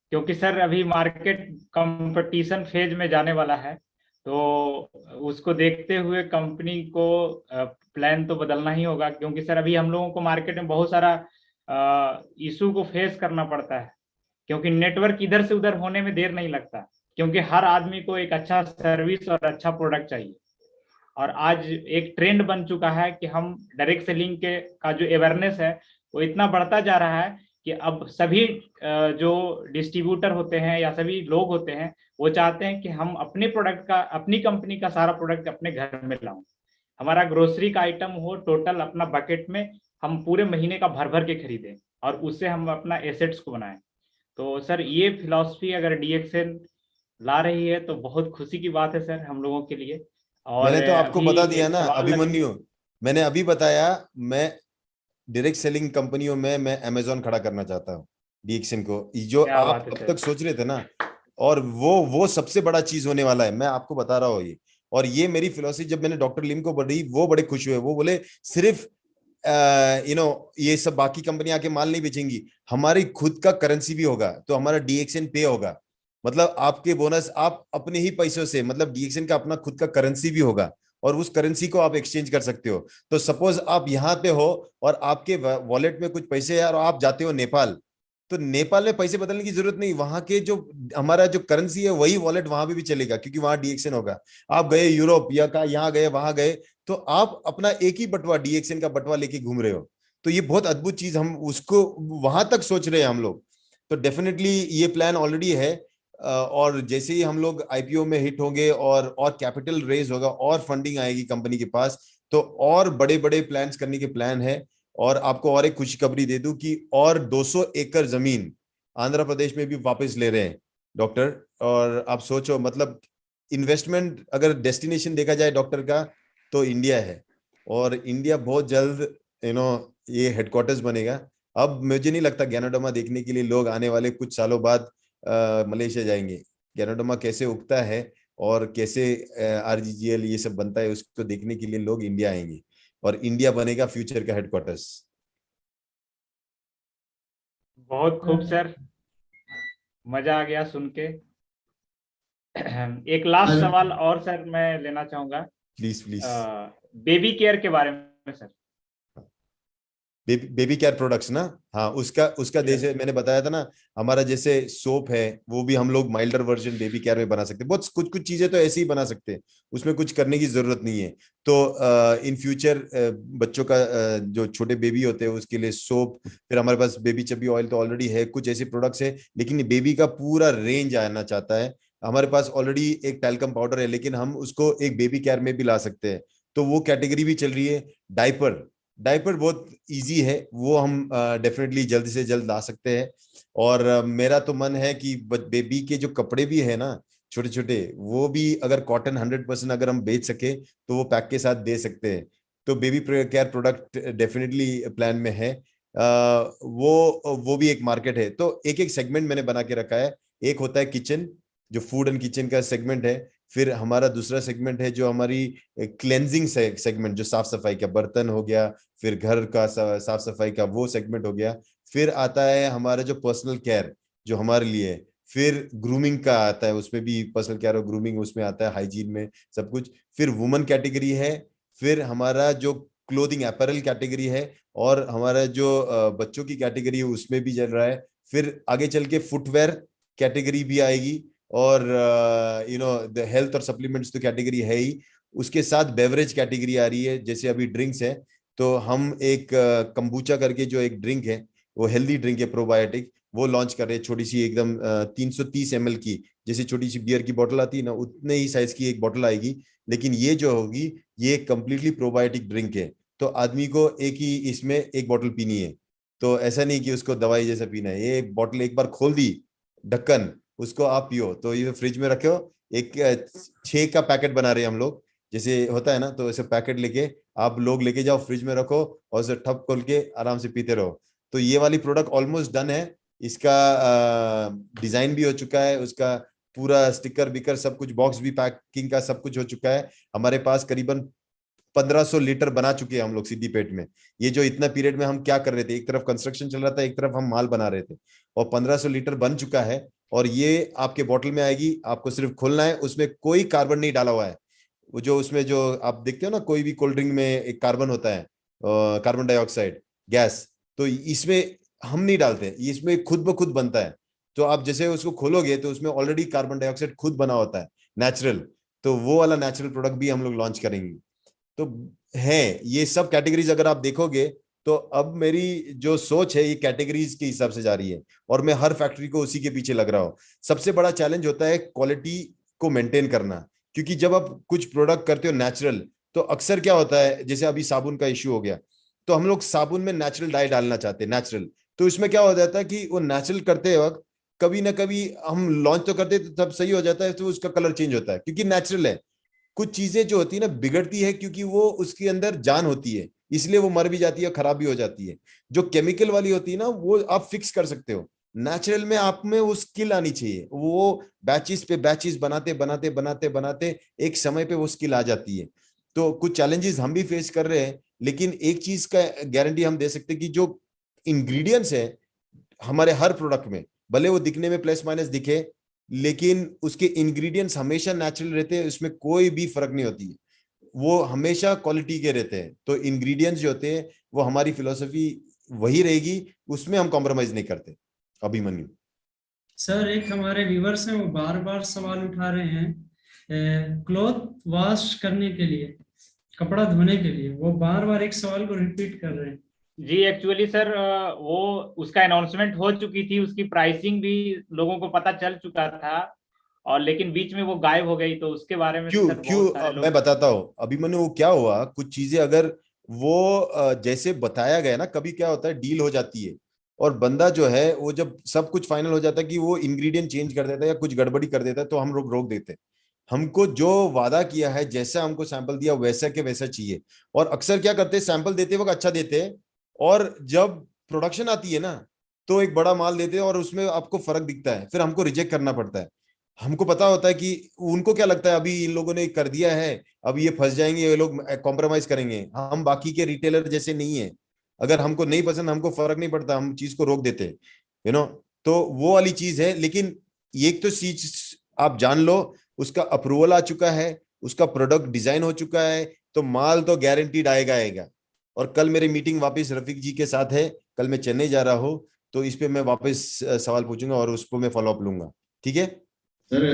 [SPEAKER 2] क्योंकि सर अभी मार्केट कंपटीशन फेज में जाने वाला है, तो उसको देखते हुए कंपनी को प्लान तो बदलना ही होगा। क्योंकि सर अभी हम लोगों को मार्केट में बहुत सारा इशू को फेस करना पड़ता है, क्योंकि नेटवर्क इधर से उधर होने में देर नहीं लगता। क्योंकि हर आदमी को एक अच्छा सर्विस और अच्छा प्रोडक्ट चाहिए। और आज एक ट्रेंड बन चुका है कि हम डायरेक्ट सेलिंग के का जो अवेयरनेस है वो इतना बढ़ता जा रहा है कि अब सभी जो डिस्ट्रीब्यूटर होते हैं या सभी लोग होते हैं, वो चाहते हैं कि हम अपने प्रोडक्ट का, अपनी कंपनी का सारा प्रोडक्ट अपने घर में लाऊं। हमारा ग्रोसरी का आइटम हो टोटल अपना बकेट में, हम पूरे महीने का भर भर के खरीदें और उससे हम अपना एसेट्स को बनाएं। तो सर ये फिलॉसफी अगर डीएक्सएन ला रही है तो बहुत खुशी की बात है सर हम लोगों के लिए। और
[SPEAKER 3] मैंने तो आपको
[SPEAKER 2] अभी
[SPEAKER 3] बता दिया
[SPEAKER 2] एक
[SPEAKER 3] ना
[SPEAKER 2] सवाल
[SPEAKER 3] अभिमन्यु, मैंने अभी बताया। मैं डायरेक्ट सेलिंग कंपनियों में मैं अमेजोन खड़ा करना चाहता हूँ, डीएक्सएन को, जो
[SPEAKER 2] क्या
[SPEAKER 3] आप
[SPEAKER 2] बात है
[SPEAKER 3] अब
[SPEAKER 2] सर।
[SPEAKER 3] तक सोच रहे थे ना। और वो सबसे बड़ा चीज होने वाला है, मैं आपको बता रहा हूँ ये। और ये मेरी फिलोसफी जब मैंने डॉक्टर लिम को बढ़ी, वो बड़े खुश हुए। वो बोले सिर्फ ये सब बाकी कंपनी आके माल नहीं बेचेंगी, हमारी खुद का करेंसी भी होगा, तो हमारा डीएक्सएन पे होगा। मतलब आपके बोनस आप अपने ही पैसों से, मतलब डीएक्सएन का अपना खुद का करेंसी भी होगा, और उस करेंसी को आप एक्सचेंज कर सकते हो। तो सपोज आप यहाँ पे हो और आपके वॉलेट में कुछ पैसे है और आप जाते हो नेपाल, तो नेपाल में पैसे बदलने की जरूरत नहीं, वहां के जो हमारा जो करेंसी है वही वॉलेट वहां पे भी चलेगा, क्योंकि वहां डीएक्सएन होगा। आप गए यूरोप या का यहाँ गए वहां गए, तो आप अपना एक ही बटवा, डीएक्सएन का बटवा लेके घूम रहे हो। तो ये बहुत अद्भुत चीज, हम उसको वहां तक सोच रहे हैं हम लोग। तो डेफिनेटली ये प्लान ऑलरेडी है। और जैसे ही हम लोग आईपीओ में हिट होंगे और कैपिटल रेज होगा और फंडिंग आएगी कंपनी के पास, तो और बड़े बड़े प्लान्स करने के प्लान है। और आपको और एक खुशखबरी दे दूं कि और 200 एकड़ जमीन आंध्र प्रदेश में भी वापस ले रहे हैं डॉक्टर। और आप सोचो, मतलब इन्वेस्टमेंट अगर डेस्टिनेशन देखा जाए डॉक्टर का, तो इंडिया है। और इंडिया बहुत जल्द ये हेडक्वार्टर्स बनेगा। अब मुझे नहीं लगता गैनोडोमा देखने के लिए लोग आने वाले कुछ सालों बाद मलेशिया जाएंगे। गैनोडोमा कैसे उगता है और कैसे आरजीजीएल ये सब बनता है, उसको देखने के लिए लोग इंडिया आएंगे, और इंडिया बनेगा फ्यूचर का हेडक्वार्टर्स।
[SPEAKER 2] बहुत खूब सर, मजा आ गया सुन के। एक लास्ट सवाल और सर मैं लेना चाहूंगा,
[SPEAKER 3] प्लीज प्लीज।
[SPEAKER 2] बेबी केयर के बारे में सर।
[SPEAKER 3] बेबी केयर प्रोडक्ट्स ना, हाँ उसका जैसे मैंने बताया था ना, हमारा जैसे सोप है वो भी हम लोग माइल्डर वर्जन बेबी केयर में बना सकते हैं। बहुत कुछ कुछ चीजें तो ऐसे ही बना सकते हैं, उसमें कुछ करने की जरूरत नहीं है। तो इन फ्यूचर बच्चों का जो छोटे बेबी होते हैं उसके लिए सोप, फिर हमारे पास बेबी चबी ऑयल तो ऑलरेडी है, कुछ ऐसे प्रोडक्ट्स है, लेकिन बेबी का पूरा रेंज आना चाहता है। हमारे पास ऑलरेडी एक टैल्कम पाउडर है, लेकिन हम उसको एक बेबी केयर में भी ला सकते हैं, तो वो कैटेगरी भी चल रही है। डायपर डायपर बहुत इजी है, वो हम डेफिनेटली जल्द से जल्द ला सकते हैं। और मेरा तो मन है कि बेबी के जो कपड़े भी है ना छोटे छोटे, वो भी अगर कॉटन 100% अगर हम बेच सके तो वो पैक के साथ दे सकते हैं। तो baby care product definitely plan में है। वो भी एक मार्केट है। तो एक एक सेगमेंट मैंने बना के रखा है। एक होता है किचन, जो फूड एंड किचन का सेगमेंट है। फिर हमारा दूसरा सेगमेंट है जो हमारी क्लेंजिंग सेगमेंट, जो साफ सफाई का बर्तन हो गया, फिर घर का साफ सफाई का वो सेगमेंट हो गया। फिर आता है हमारा जो पर्सनल केयर जो हमारे लिए है। फिर ग्रूमिंग का आता है, उसमें भी पर्सनल केयर और ग्रूमिंग उसमें आता है, हाइजीन में सब कुछ। फिर वुमन कैटेगरी है। फिर हमारा जो क्लोथिंग अपैरल कैटेगरी है, और हमारा जो बच्चों की कैटेगरी है उसमें भी चल रहा है। फिर आगे चल के फुटवेयर कैटेगरी भी आएगी, और द हेल्थ और सप्लीमेंट्स तो कैटेगरी है ही। उसके साथ बेवरेज कैटेगरी आ रही है, जैसे अभी ड्रिंक्स है, तो हम एक कंबूचा करके जो एक ड्रिंक है, वो हेल्दी ड्रिंक है प्रोबायोटिक, वो लॉन्च कर रहे हैं। छोटी सी एकदम 330 ml की, जैसे छोटी सी बियर की बोतल आती है ना, उतने ही साइज की एक बोतल आएगी। लेकिन ये जो होगी, ये कंप्लीटली प्रोबायोटिक ड्रिंक है। तो आदमी को एक ही इसमें एक बोतल पीनी है, तो ऐसा नहीं कि उसको दवाई जैसा पीना है। ये बोतल एक बार खोल दी, ढक्कन, उसको आप पियो। तो ये फ्रिज में रखो। एक 6 का पैकेट बना रहे हैं हम लोग, जैसे होता है ना, तो ऐसे पैकेट लेके आप लोग लेके जाओ, फ्रिज में रखो, और उसे ठप खोल के आराम से पीते रहो। तो ये वाली प्रोडक्ट ऑलमोस्ट डन है। इसका डिजाइन भी हो चुका है, उसका पूरा स्टिकर बिकर सब कुछ, बॉक्स भी पैकिंग का सब कुछ हो चुका है। हमारे पास करीबन 1500 लीटर बना चुके हैं हम लोग सिद्दीपेट में। ये जो इतना पीरियड में हम क्या कर रहे थे, एक तरफ कंस्ट्रक्शन चल रहा था, एक तरफ हम माल बना रहे थे, और 1500 लीटर बन चुका है। और ये आपके बोतल में आएगी, आपको सिर्फ खोलना है। उसमें कोई कार्बन नहीं डाला हुआ है। वो जो उसमें जो आप देखते हो ना, कोई भी कोल्ड ड्रिंक में एक कार्बन होता है, कार्बन डाइऑक्साइड गैस, तो इसमें हम नहीं डालते, इसमें खुद ब खुद बनता है। तो आप जैसे उसको खोलोगे तो उसमें ऑलरेडी कार्बन डाइऑक्साइड खुद बना होता है, नेचुरल। तो वो वाला नेचुरल प्रोडक्ट भी हम लोग लॉन्च करेंगे। तो है ये सब कैटेगरीज, अगर आप देखोगे तो अब मेरी जो सोच है ये कैटेगरीज के हिसाब से जा रही है, और मैं हर फैक्ट्री को उसी के पीछे लग रहा हूँ। सबसे बड़ा चैलेंज होता है क्वालिटी को मेंटेन करना, क्योंकि जब आप कुछ प्रोडक्ट करते हो नेचुरल, तो अक्सर क्या होता है, जैसे अभी साबुन का इश्यू हो गया, तो हम लोग साबुन में नेचुरल डाई डालना चाहते हैं, नेचुरल। तो इसमें क्या हो जाता है कि वो नेचुरल करते वक्त कभी ना कभी हम लॉन्च तो करते तो तब सही हो जाता है, तो उसका कलर चेंज होता है क्योंकि नेचुरल है। कुछ चीजें जो होती है ना बिगड़ती है, क्योंकि वो उसके अंदर जान होती है, इसलिए वो मर भी जाती है, खराब भी हो जाती है। जो केमिकल वाली होती है ना, वो आप फिक्स कर सकते हो। नेचुरल में आप में वो स्किल आनी चाहिए, वो बैचेस पे बैचेस बनाते बनाते बनाते बनाते एक समय पे वो स्किल आ जाती है। तो कुछ चैलेंजेस हम भी फेस कर रहे हैं, लेकिन एक चीज का गारंटी हम दे सकते हैं कि जो इंग्रेडिएंट्स है हमारे हर प्रोडक्ट में, भले वो दिखने में प्लस माइनस दिखे, लेकिन उसके इंग्रेडिएंट्स हमेशा नेचुरल रहते हैं, उसमें कोई भी फर्क नहीं होती है, वो हमेशा क्वालिटी के रहते हैं। तो इंग्रेडिएंट्स जो होते हैं वो हमारी फिलॉसफी वही रहेगी, उसमें हम कॉम्प्रोमाइज नहीं करते। अभिमन्यु
[SPEAKER 1] सर, एक हमारे व्यूवर्स हैं, वो बार बार सवाल उठा रहे हैं क्लॉथ वॉश करने के लिए, कपड़ा धोने के लिए, वो बार बार एक सवाल को रिपीट कर रहे हैं।
[SPEAKER 2] जी एक्चुअली सर, वो उसका अनाउंसमेंट हो चुकी थी, उसकी प्राइसिंग भी लोगों को पता चल चुका था, और लेकिन बीच में वो गायब हो गई। तो उसके बारे में
[SPEAKER 3] क्यों
[SPEAKER 2] सर
[SPEAKER 3] क्यों
[SPEAKER 2] बहुत सारे लोग।
[SPEAKER 3] मैं बताता हूँ अभिमन्यु, वो क्या हुआ, कुछ चीजें अगर वो जैसे बताया गया ना, कभी क्या होता है डील हो जाती है, और बंदा जो है वो जब सब कुछ फाइनल हो जाता है कि वो इंग्रेडिएंट चेंज कर देता है या कुछ गड़बड़ी कर देता है, तो हम लोग रोक देते हैं। हमको जो वादा किया है, जैसा हमको सैंपल दिया वैसा के वैसा चाहिए। और अक्सर क्या करते हैं, सैंपल देते वक्त अच्छा देते हैं, और जब प्रोडक्शन आती है ना, तो एक बड़ा माल देते हैं और उसमें आपको फर्क दिखता है, फिर हमको रिजेक्ट करना पड़ता है। हमको पता होता है कि उनको क्या लगता है, अभी इन लोगों ने कर दिया है, अब ये फंस जाएंगे, ये लोग कॉम्प्रोमाइज करेंगे। हम बाकी के रिटेलर जैसे नहीं है, अगर हमको नहीं पसंद, हमको फर्क नहीं पड़ता, हम चीज को रोक देते, यू नो। तो वो वाली चीज है। लेकिन एक तो चीज आप जान लो, उसका अप्रूवल आ चुका है, उसका प्रोडक्ट डिजाइन हो चुका है, तो माल तो गारंटीड आएगा। और कल मेरी मीटिंग वापस रफीक जी के साथ है, कल मैं चेन्नई जा रहा हूँ, तो इस पे मैं वापस सवाल पूछूंगा और उसको मैं फॉलो अप लूंगा। ठीक है
[SPEAKER 4] सर,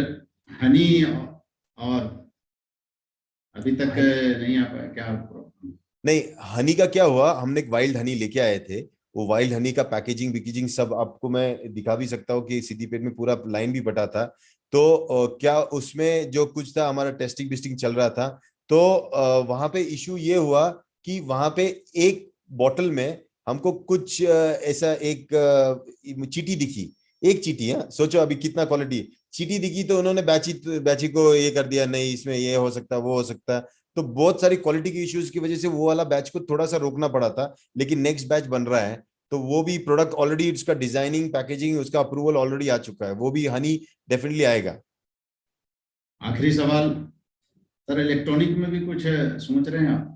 [SPEAKER 4] हनी और अभी तक नहीं आ पाया क्या प्रॉब्लम?
[SPEAKER 3] नहीं, हनी का क्या हुआ, हमने एक वाइल्ड हनी लेके आए थे। वो वाइल्ड हनी का पैकेजिंग विकेजिंग सब आपको मैं दिखा भी सकता हूँ कि सिटीपेट में पूरा लाइन भी बटा था। तो क्या उसमें जो कुछ था, हमारा टेस्टिंग बिस्टिंग चल रहा था, तो वहां पे इशू ये हुआ कि वहां पे एक बॉटल में हमको कुछ ऐसा एक चीटी दिखी। एक चीटी, हाँ सोचो अभी कितना क्वालिटी। चीटी दिखी तो उन्होंने बैची बैची को ये कर दिया, नहीं इसमें ये हो सकता वो हो सकता। तो बहुत सारी क्वालिटी के इश्यूज की वजह से वो वाला बैच को थोड़ा सा रोकना पड़ा था, लेकिन नेक्स्ट बैच बन रहा है। तो वो भी प्रोडक्ट ऑलरेडी, उसका डिजाइनिंग पैकेजिंग उसका अप्रूवल ऑलरेडी आ चुका है, वो भी हनी डेफिनेटली आएगा।
[SPEAKER 4] आखिरी सवाल सर, इलेक्ट्रॉनिक में भी कुछ सोच रहे हैं आप?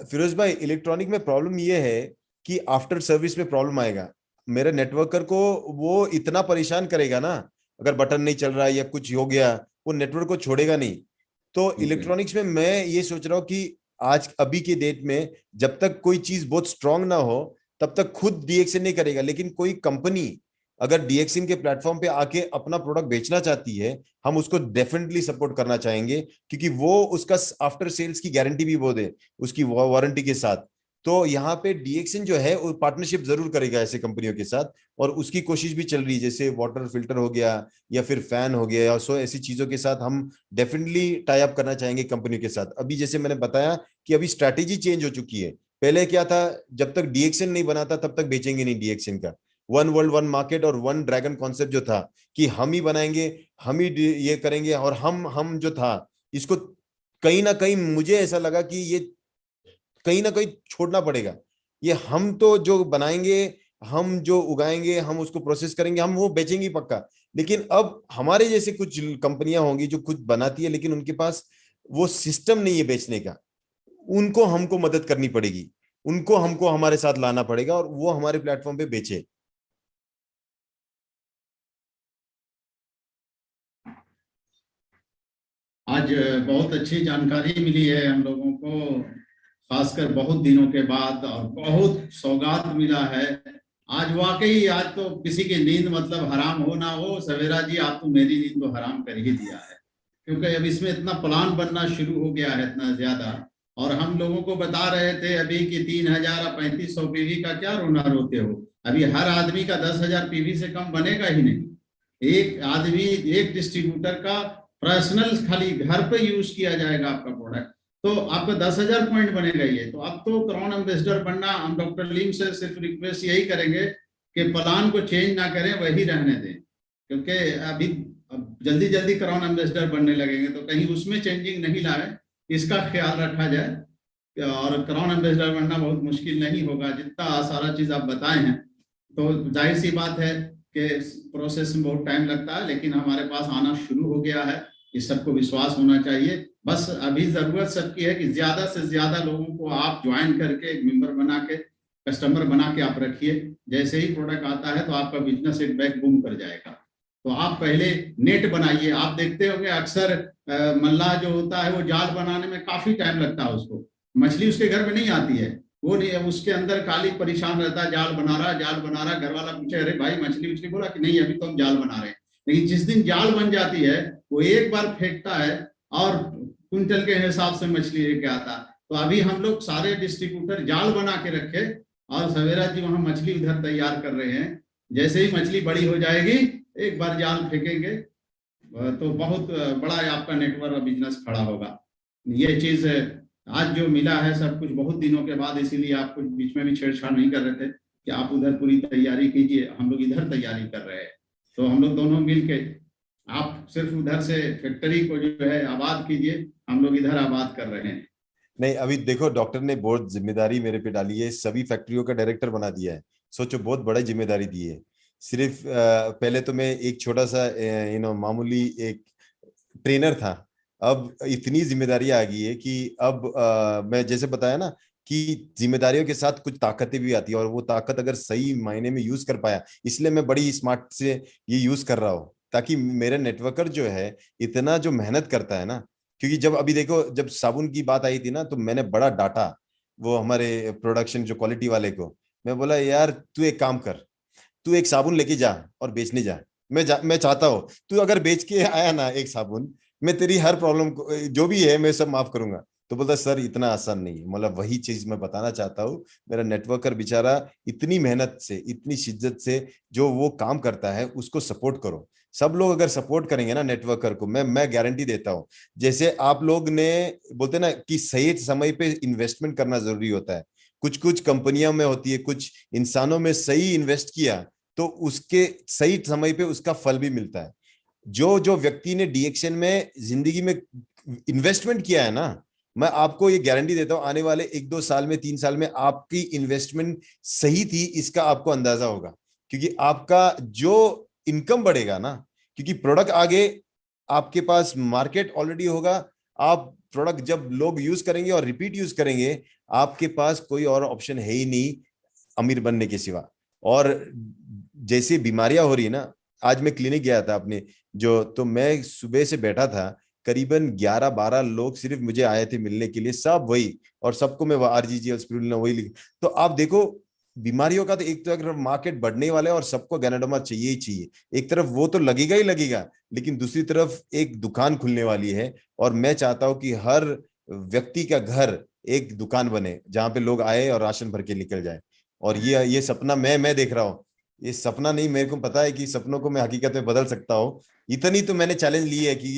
[SPEAKER 3] फिरोज भाई, इलेक्ट्रॉनिक में प्रॉब्लम ये है कि आफ्टर सर्विस में प्रॉब्लम आएगा। मेरे नेटवर्कर को वो इतना परेशान करेगा ना, अगर बटन नहीं चल रहा है या कुछ हो गया, वो नेटवर्क को छोड़ेगा नहीं। तो
[SPEAKER 4] ओके।
[SPEAKER 3] इलेक्ट्रॉनिक्स में मैं ये सोच रहा हूँ कि आज अभी के डेट में जब तक कोई चीज बहुत स्ट्रांग ना हो, तब तक खुद डीएक्सएन नहीं करेगा। लेकिन कोई कंपनी अगर डीएक्सएन के प्लेटफॉर्म पे आके अपना प्रोडक्ट बेचना चाहती है, हम उसको डेफिनेटली सपोर्ट करना चाहेंगे, क्योंकि वो उसका आफ्टर सेल्स की गारंटी भी वो दे, उसकी वारंटी के साथ। तो यहाँ पे डीएक्सएन जो है वो पार्टनरशिप जरूर करेगा ऐसे कंपनियों के साथ, और उसकी कोशिश भी चल रही है। जैसे वाटर फिल्टर हो गया या फिर फैन हो गया, या सो ऐसी चीजों के साथ हम डेफिनेटली टाई अप करना चाहेंगे कंपनियों के साथ। अभी जैसे मैंने बताया कि अभी स्ट्रैटेजी चेंज हो चुकी है। पहले क्या था, जब तक डीएक्सएन नहीं बनाता तब तक बेचेंगे नहीं डीएक्सएन का। वन वर्ल्ड वन मार्केट और वन ड्रैगन कॉन्सेप्ट जो था कि हम ही बनाएंगे, हम ही ये करेंगे, और हम जो था इसको कहीं ना कहीं मुझे ऐसा लगा कि ये कहीं ना कहीं छोड़ना पड़ेगा। ये हम तो जो बनाएंगे, हम जो उगाएंगे, हम उसको प्रोसेस करेंगे, हम वो बेचेंगे पक्का। लेकिन अब हमारे जैसे कुछ कंपनियां होंगी जो खुद बनाती है, लेकिन उनके पास वो सिस्टम नहीं है बेचने का, उनको हमको मदद करनी पड़ेगी, उनको हमको हमारे साथ लाना पड़ेगा और वो हमारे प्लेटफॉर्म पे बेचे।
[SPEAKER 4] आज बहुत अच्छी जानकारी मिली है हम लोगों को, खासकर बहुत दिनों के बाद, और बहुत सौगात मिला है आज। वाकई आज तो किसी की नींद मतलब हराम हो ना हो, सवेरा जी आप तो मेरी नींद तो हराम कर ही दिया है, क्योंकि अब इसमें इतना प्लान बनना शुरू हो गया है इतना ज्यादा। और हम लोगों को बता रहे थे अभी कि 3000 और 3500 पीवी का क्या रोना रोते हो। अभी हर आदमी का 10,000 पीवी से कम बनेगा ही नहीं। एक आदमी, एक डिस्ट्रीब्यूटर का पर्सनल खाली घर पे यूज किया जाएगा आपका प्रोडक्ट, तो आपका 10,000 पॉइंट बनेगा ये। तो अब तो क्राउन एम्बेसडर बनना, हम डॉक्टर लीम से सिर्फ रिक्वेस्ट यही करेंगे कि प्लान को चेंज ना करें, वही रहने दें, क्योंकि अभी जल्दी जल्दी क्राउन एम्बेसडर बनने लगेंगे तो कहीं उसमें चेंजिंग नहीं लाए, इसका ख्याल रखा जाए। और क्राउन एम्बेसडर बनना बहुत मुश्किल नहीं होगा, जितना सारा चीज आप बताए हैं। तो जाहिर सी बात है कि प्रोसेस में बहुत टाइम लगता है, लेकिन हमारे पास आना शुरू हो गया है, इस सबको विश्वास होना चाहिए। बस अभी जरूरत सबकी है कि ज्यादा से ज्यादा लोगों को आप ज्वाइन करके एक मेंबर बना के, कस्टमर बना के आप रखिए। जैसे ही प्रोडक्ट आता है तो आपका बिजनेस एक बैक बूम कर जाएगा। तो आप पहले नेट बनाइए। आप देखते होंगे अक्सर मल्लाह जो होता है वो जाल बनाने में काफी टाइम लगता है, उसको मछली उसके घर में नहीं आती है, वो नहीं, उसके अंदर काली परेशान रहता है, जाल बना रहा। घर वाला पूछे अरे भाई मछली उछली, बोला कि नहीं अभी तो हम जाल बना रहे हैं। लेकिन जिस दिन जाल बन जाती है वो एक बार फेंकता है और क्विंटल के हिसाब से मछली लेके आता। तो अभी हम लोग सारे डिस्ट्रीब्यूटर जाल बना के रखे, और सवेरा जी वहां मछली उधर तैयार कर रहे हैं। जैसे ही मछली बड़ी हो जाएगी एक बार जाल फेंकेंगे तो बहुत बड़ा आपका नेटवर्क और बिजनेस खड़ा होगा। ये चीज आज जो मिला है सब कुछ बहुत दिनों के बाद, इसीलिए आपको बीच में भी छेड़छाड़ नहीं कर रहे थे कि आप उधर पूरी तैयारी कीजिए, हम लोग इधर तैयारी कर रहे हैं। तो हम लोग दोनों मिलके, आप सिर्फ उधर से फैक्ट्री को जो है आबाद कीजिए, हम लोग इधर आबाद कर रहे हैं।
[SPEAKER 3] नहीं, अभी देखो डॉक्टर ने बहुत जिम्मेदारी मेरे पे डाली है, सभी फैक्ट्रियों का डायरेक्टर बना दिया है। सोचो बहुत बड़ा जिम्मेदारी दी है। सिर्फ पहले तो मैं एक छोटा सा मामूली एक ट्रेनर था, अब इतनी जिम्मेदारियां आ गई है कि अब मैं जैसे बताया ना कि जिम्मेदारियों के साथ कुछ ताकतें भी आती है, और वो ताकत अगर सही मायने में यूज कर पाया, इसलिए मैं बड़ी स्मार्ट से ये यूज कर रहा हूँ, ताकि मेरा नेटवर्कर जो है इतना जो मेहनत करता है ना, क्योंकि जब अभी देखो जब साबुन की बात आई थी ना, तो मैंने बड़ा डांटा वो हमारे प्रोडक्शन जो क्वालिटी वाले को। मैं बोला यार तू एक काम कर, तू एक साबुन लेके जा और बेचने जा। मैं चाहता हूँ तू अगर बेच के आया ना एक साबुन, मैं तेरी हर प्रॉब्लम को जो भी है मैं सब माफ करूंगा। तो बोलता सर इतना आसान नहीं है। मतलब वही चीज मैं बताना चाहता हूँ, मेरा नेटवर्कर बेचारा इतनी मेहनत से इतनी शिद्दत से जो वो काम करता है उसको सपोर्ट करो। सब लोग अगर सपोर्ट करेंगे ना नेटवर्कर को, मैं गारंटी देता हूँ, जैसे आप लोग ने बोलते ना कि सही समय पे इन्वेस्टमेंट करना जरूरी होता है। कुछ कुछ कंपनियों में होती है, कुछ इंसानों में सही इन्वेस्ट किया तो उसके सही समय पे उसका फल भी मिलता है। जो जो व्यक्ति ने डीएक्शन में जिंदगी में इन्वेस्टमेंट किया है ना, मैं आपको ये गारंटी देता हूं आने वाले 1-2 साल में 3 साल में आपकी इन्वेस्टमेंट सही थी इसका आपको अंदाजा होगा। क्योंकि आपका जो इनकम बढ़ेगा ना, क्योंकि प्रोडक्ट आगे आपके पास मार्केट ऑलरेडी होगा, आप प्रोडक्ट जब लोग यूज करेंगे और रिपीट यूज करेंगे, आपके पास कोई और ऑप्शन है ही नहीं अमीर बनने के सिवा। और जैसी बीमारियां हो रही है ना, आज मैं क्लिनिक गया था अपने जो, तो मैं सुबह से बैठा था, करीबन 11-12 लोग सिर्फ मुझे आए थे मिलने के लिए, सब वही, और सबको मैं आरजीजीएल स्पिरुलिना वही लिख। तो आप देखो बीमारियों का तो एक तरफ मार्केट बढ़ने वाला है और सबको गैनाडोमा चाहिए ही चाहिए, एक तरफ वो तो लगेगा ही लगेगा, लेकिन दूसरी तरफ एक दुकान खुलने वाली है। और मैं चाहता हूं कि हर व्यक्ति का घर एक दुकान बने जहां पे लोग आए और राशन भर के निकल जाए। और ये सपना मैं देख रहा हूँ। ये सपना नहीं, मेरे को पता है कि सपनों को मैं हकीकत में बदल सकता हूँ। इतनी तो मैंने चैलेंज ली है कि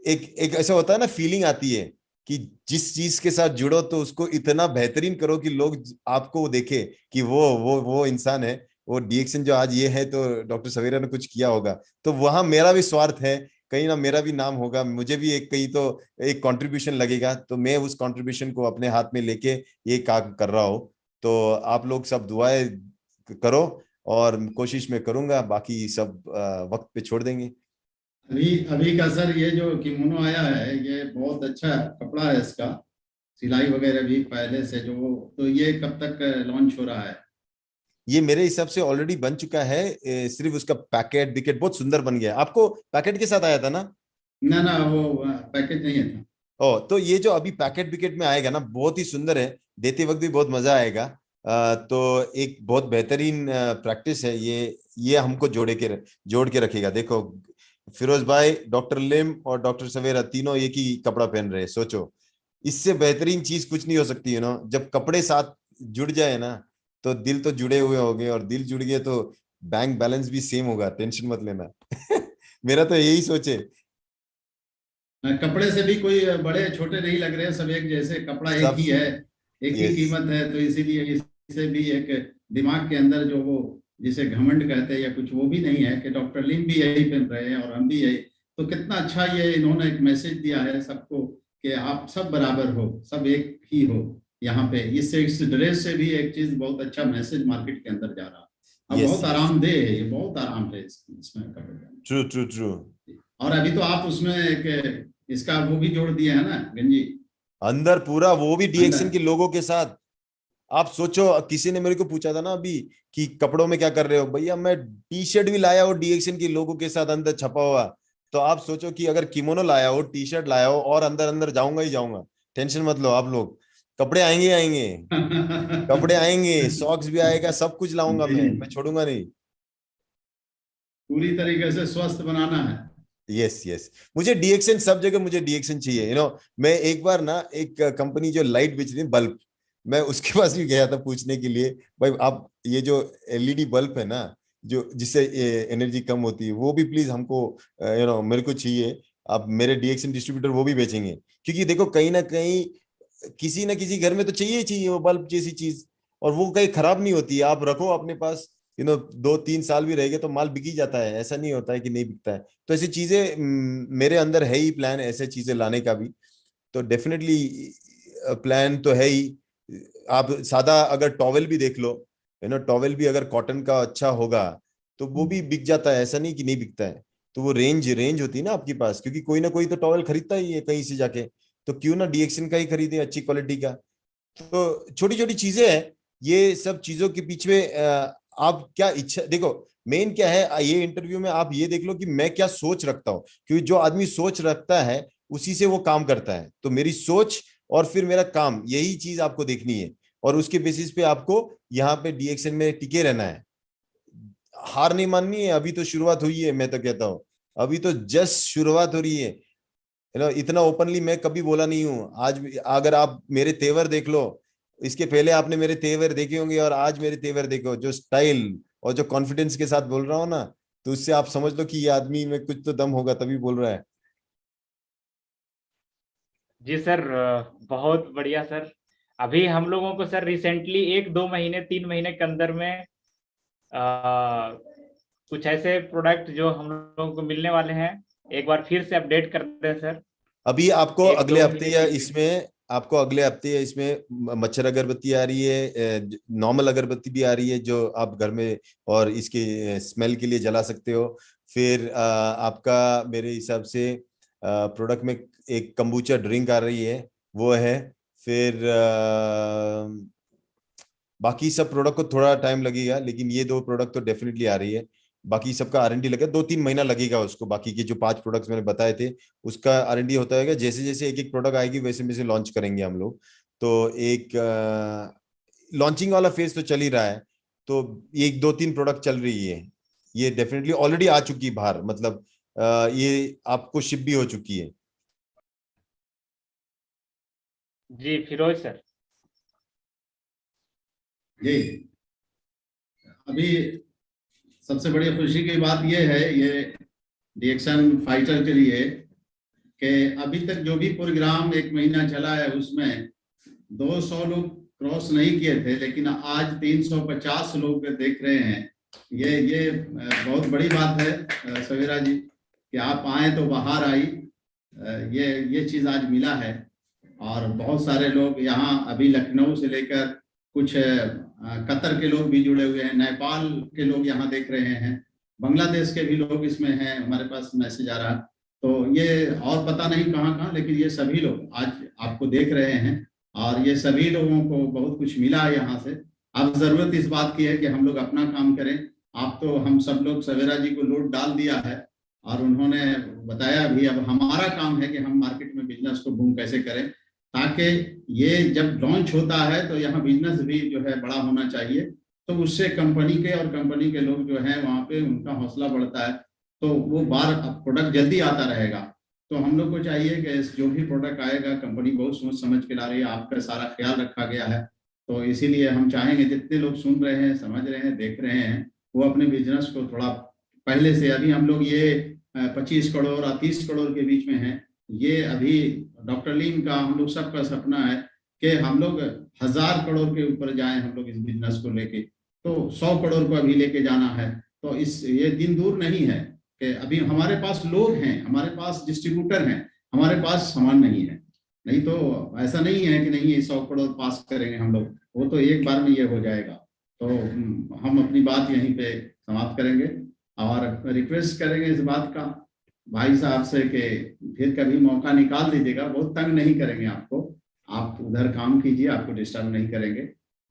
[SPEAKER 3] एक एक ऐसा होता है ना, फीलिंग आती है कि जिस चीज के साथ जुड़ो तो उसको इतना बेहतरीन करो कि लोग आपको देखे कि वो इंसान है। वो डीएक्शन जो आज ये है तो डॉक्टर सवेरा ने कुछ किया होगा, तो वहां मेरा भी स्वार्थ है, कहीं ना मेरा भी नाम होगा, मुझे भी एक कहीं तो एक कंट्रीब्यूशन लगेगा। तो मैं उस कंट्रीब्यूशन को अपने हाथ में लेके ये काम कर रहा हूँ। तो आप लोग सब दुआएं करो और कोशिश में करूंगा, बाकी सब वक्त पे छोड़ देंगे।
[SPEAKER 4] अभी अभी का सर ये जो किमोनो आया है ये बहुत अच्छा कपड़ा है, इसका सिलाई वगैरह भी पहले से जो, तो ये कब तक लॉन्च हो रहा है?
[SPEAKER 3] ये मेरे हिसाब से ऑलरेडी बन चुका है, सिर्फ उसका पैकेट विकेट बहुत सुंदर बन गया है। आपको पैकेट के साथ आया था ना?
[SPEAKER 4] ना ना, वो पैकेज नहीं है था।
[SPEAKER 3] ओ, तो ये जो अभी पैकेट विकेट में आएगा ना, बहुत ही सुंदर है, देते वक्त भी बहुत मजा आएगा। तो एक बहुत बेहतरीन प्रैक्टिस है ये हमको जोड़ के रखेगा। देखो फिरोज भाई, डॉक्टर लिम और डॉक्टर सवेरा तीनों एक ही कपड़ा पहन रहे हैं, सोचो इससे बेहतरीन चीज कुछ नहीं हो सकती जब कपड़े साथ जुड़ जाए ना, तो दिल तो जुड़े हुए होंगे, और दिल जुड़ गए तो बैंक बैलेंस भी सेम होगा, टेंशन मत लेना। मेरा तो यही सोचे।
[SPEAKER 4] कपड़े से भी कोई बड़े छोटे नहीं लग रहे हैं, सब एक जैसे, कपड़ा एक
[SPEAKER 3] सब
[SPEAKER 4] ही है, एक ही
[SPEAKER 3] यस
[SPEAKER 4] कीमत है, तो इसीलिए इससे भी एक दिमाग के अंदर जो वो जिसे घमंड कहते हैं या कुछ, वो भी नहीं है कि डॉक्टर लिम भी यही पहन रहे हैं और हम भी यही। तो कितना अच्छा ये इन्होंने एक मैसेज दिया है सबको कि आप सब बराबर हो, सब एक ही हो यहाँ पे। इससे इस ड्रेस से भी एक चीज बहुत अच्छा मैसेज मार्केट के अंदर जा रहा है। अब
[SPEAKER 3] यस
[SPEAKER 4] बहुत आरामदेह है, ये बहुत आराम है इसमें कपड़े पहनने।
[SPEAKER 3] True true true.
[SPEAKER 4] और अभी तो आप उसमें एक इसका वो भी जोड़ दिए है ना, गंजी
[SPEAKER 3] अंदर पूरा वो भी डीएक्शन
[SPEAKER 4] अंदर।
[SPEAKER 3] के लोगों के साथ। आप सोचो, किसी ने मेरे को पूछा था ना अभी कि कपड़ों में क्या कर रहे हो, भैया मैं टी शर्ट भी लाया हो डीएक्शन के लोगों के साथ अंदर छपा हुआ। तो आप सोचो कि अगर किमोनो लाया हो, टी शर्ट लाया हो, और अंदर अंदर जाऊंगा ही जाऊंगा, टेंशन मत लो आप लोग, कपड़े आएंगे आएंगे, कपड़े आएंगे, सॉक्स भी आएगा, सब कुछ लाऊंगा,
[SPEAKER 4] जी,
[SPEAKER 3] मैं छोड़ूंगा नहीं।
[SPEAKER 4] पूरी तरीके से स्वस्थ बनाना है।
[SPEAKER 3] यस यस, मुझे डीएक्शन सब जगह, मुझे डीएक्शन चाहिए मैं एक बार ना एक कंपनी जो लाइट बेच रही है बल्ब, मैं उसके पास भी गया था पूछने के लिए, भाई आप ये जो एलईडी बल्ब है ना, जो जिससे एनर्जी कम होती है, वो भी प्लीज हमको मेरे को चाहिए। आप मेरे डीएक्शन डिस्ट्रीब्यूटर वो भी बेचेंगे, क्योंकि देखो कहीं ना कहीं किसी ना किसी घर में तो चाहिए ही चाहिए वो बल्ब जैसी चीज, और वो कहीं खराब नहीं होती है, आप रखो अपने पास 2-3 साल भी रहेगा तो माल बिक ही जाता है, ऐसा नहीं होता है कि नहीं बिकता है। तो ऐसी चीजें मेरे अंदर है ही प्लान, ऐसे चीजें लाने का भी। तो डेफिनेटली प्लान तो है ही। आप सादा अगर टॉवेल भी देख लो, टॉवेल भी अगर कॉटन का अच्छा होगा तो वो भी बिक जाता है, ऐसा नहीं कि नहीं बिकता है। तो वो रेंज रेंज होती है ना आपके पास, क्योंकि कोई ना कोई तो टॉवेल खरीदता ही है कहीं से जाके, तो क्यों ना डीएक्शन का ही खरीदे अच्छी क्वालिटी का। तो छोटी छोटी चीजें हैं, ये सब चीजों के पीछे आप क्या इच्छा, देखो मेन क्या है, ये इंटरव्यू में आप ये देख लो कि मैं क्या सोच रखता हूँ, क्योंकि जो आदमी सोच रखता है उसी से वो काम करता है। तो मेरी सोच और फिर मेरा काम, यही चीज आपको देखनी है, और उसके बेसिस पे आपको यहाँ पे डीएक्शन में टिके रहना है। हार नहीं माननी है, अभी तो शुरुआत हुई है। मैं तो कहता हूँ अभी तो जस्ट शुरुआत हो रही है। इतना ओपनली मैं कभी बोला नहीं हूँ। आज अगर आप मेरे तेवर देख लो, इसके पहले आपने मेरे तेवर देखे होंगे और आज मेरे तेवर देखो, जो स्टाइल और जो कॉन्फिडेंस के साथ बोल रहा हूँ ना, तो उससे आप समझ लो कि ये आदमी में कुछ तो दम होगा, तभी बोल रहा है।
[SPEAKER 2] जी सर, बहुत बढ़िया सर। अभी हम लोगों को सर रिसेंटली 1-2 महीने 3 महीने के अंदर में कुछ ऐसे प्रोडक्ट जो हम लोगों को मिलने वाले हैं, एक बार फिर से अपडेट करते हैं सर।
[SPEAKER 3] अभी आपको
[SPEAKER 2] एक
[SPEAKER 3] अगले
[SPEAKER 2] दो
[SPEAKER 3] हफ्ते
[SPEAKER 2] महीने
[SPEAKER 3] या
[SPEAKER 2] 3 महीने
[SPEAKER 3] इसमें, आपको अगले हफ्ते या इसमें मच्छर अगरबत्ती आ रही है, नॉर्मल अगरबत्ती भी आ रही है जो आप घर में और इसके स्मेल के लिए जला सकते हो। फिर आपका मेरे हिसाब से प्रोडक्ट में एक कंबूचा ड्रिंक आ रही है, वो है। फिर बाकी सब प्रोडक्ट को थोड़ा टाइम लगेगा, लेकिन ये 2 प्रोडक्ट तो डेफिनेटली आ रही है। बाकी सबका R&D लगेगा, 2-3 महीना लगेगा उसको। बाकी के जो 5 प्रोडक्ट्स मैंने बताए थे उसका R&D होता है। जैसे जैसे एक एक प्रोडक्ट आएगी वैसे वैसे लॉन्च करेंगे हम लोग। तो एक लॉन्चिंग वाला फेज तो चल ही रहा है। तो 1-2-3 प्रोडक्ट चल रही है, ये डेफिनेटली ऑलरेडी आ चुकी है बाहर, मतलब ये आपको शिप भी हो चुकी है।
[SPEAKER 2] जी फिरोज सर।
[SPEAKER 4] जी, अभी सबसे बड़ी खुशी की बात यह है, ये डीएक्शन फाइटर के लिए, कि अभी तक जो भी प्रोग्राम 1 महीना चला है उसमें 200 लोग क्रॉस नहीं किए थे, लेकिन आज 350 लोग देख रहे हैं। ये बहुत बड़ी बात है सवेरा जी, कि आप आए तो बाहर आई। ये चीज़ आज मिला है। और बहुत सारे लोग यहाँ अभी लखनऊ से लेकर कुछ कतर के लोग भी जुड़े हुए हैं, नेपाल के लोग यहाँ देख रहे हैं, बांग्लादेश के भी लोग इसमें हैं, हमारे पास मैसेज आ रहा। तो ये और पता नहीं कहाँ कहाँ, लेकिन ये सभी लोग आज आपको देख रहे हैं और ये सभी लोगों को बहुत कुछ मिला है यहाँ से। अब जरूरत इस बात की है कि हम लोग अपना काम करें। आप तो हम सब लोग सवेरा जी को लोड डाल दिया है और उन्होंने बताया भी, अब हमारा काम है कि हम मार्केट में बिजनेस को बूम कैसे करें, ताकि ये जब लॉन्च होता है तो यहाँ बिजनेस भी जो है बड़ा होना चाहिए। तो उससे कंपनी के और कंपनी के लोग जो हैं वहाँ पे उनका हौसला बढ़ता है, तो वो बार प्रोडक्ट जल्दी आता रहेगा। तो हम लोग को चाहिए कि जो भी प्रोडक्ट आएगा, कंपनी बहुत सोच समझ के ला रही है, आपका सारा ख्याल रखा गया है। तो इसीलिए हम चाहेंगे जितने लोग सुन रहे हैं, समझ रहे हैं, देख रहे हैं, वो अपने बिजनेस को थोड़ा पहले से, अभी हम लोग ये 25 करोड़ और 30 करोड़ के बीच में हैं। ये अभी डॉक्टर लीन का हम लोग सबका सपना है कि हम लोग 1000 करोड़ के ऊपर जाएं हम लोग इस बिजनेस को लेके। तो 100 करोड़ को अभी लेके जाना है। तो इस ये दिन दूर नहीं है कि अभी हमारे पास लोग हैं, हमारे पास डिस्ट्रीब्यूटर हैं, हमारे पास सामान नहीं है। नहीं तो ऐसा नहीं है कि नहीं ये 100 करोड़ पास करेंगे हम लोग, वो तो एक बार में ये हो जाएगा। तो हम अपनी बात यहीं पे समाप्त करेंगे और रिक्वेस्ट करेंगे इस बात का भाई साहब से कि फिर कभी मौका निकाल दीजिएगा। बहुत तंग नहीं करेंगे आपको, आप उधर काम कीजिए, आपको डिस्टर्ब नहीं करेंगे।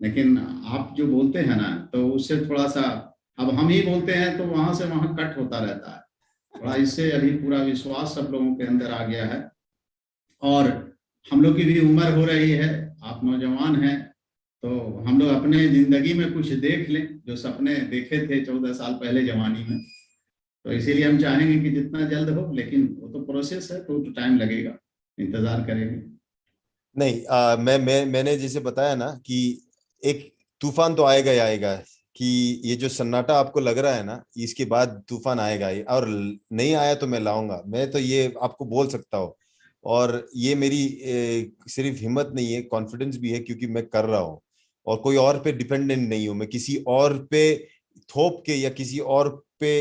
[SPEAKER 4] लेकिन आप जो बोलते हैं ना, तो उससे थोड़ा सा, अब हम ही बोलते हैं तो वहां से वहां कट होता रहता है थोड़ा। इससे अभी पूरा विश्वास सब लोगों के अंदर आ गया है और हम लोग की भी उम्र हो रही है, आप नौजवान हैं, तो हम लोग अपने जिंदगी में कुछ देख लें जो सपने देखे थे 14 साल पहले जवानी में। तो इसीलिए हम चाहेंगे कि जितना जल्द हो, लेकिन वो तो प्रोसेस है, तो टाइम लगेगा, इंतजार करेंगे।
[SPEAKER 3] नहीं, मैंने जैसे बताया ना कि एक तूफान तो आएगा ही आएगा, कि ये जो सन्नाटा आपको लग रहा है ना, इसके बाद तूफान आएगा ही, और नहीं आया तो मैं लाऊंगा। मैं तो ये आपको बोल सकता हूँ, और ये मेरी सिर्फ हिम्मत नहीं है, कॉन्फिडेंस भी है, क्योंकि मैं कर रहा हूँ और कोई और पे डिपेंडेंट नहीं हूं। मैं किसी और पे थोप के या किसी और पे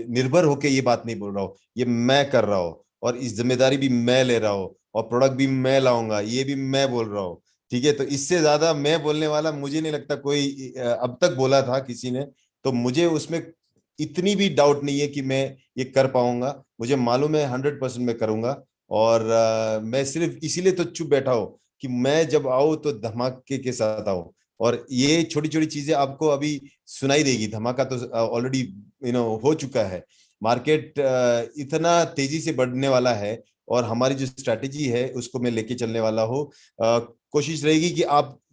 [SPEAKER 3] निर्भर होके ये बात नहीं बोल रहा हूँ। ये मैं कर रहा हूँ और इस जिम्मेदारी भी मैं ले रहा हूँ और प्रोडक्ट भी मैं लाऊंगा, ये भी मैं बोल रहा हूँ। ठीक है, तो इससे ज्यादा मैं बोलने वाला मुझे नहीं लगता कोई अब तक बोला था किसी ने। तो मुझे उसमें इतनी भी डाउट नहीं है कि मैं ये कर पाऊंगा। मुझे मालूम है 100% मैं करूंगा। और मैं सिर्फ इसीलिए तो चुप बैठा हूं कि मैं जब आऊं तो धमाके के साथ आऊं। और ये छोटी छोटी चीजें आपको अभी सुनाई देगी। धमाका तो ऑलरेडी हो चुका है। मार्केट इतना तेजी से बढ़ने वाला है और हमारी जो स्ट्रैटेजी है उसको मैं लेके चलने वाला हूँ। कोशिश रहेगी कि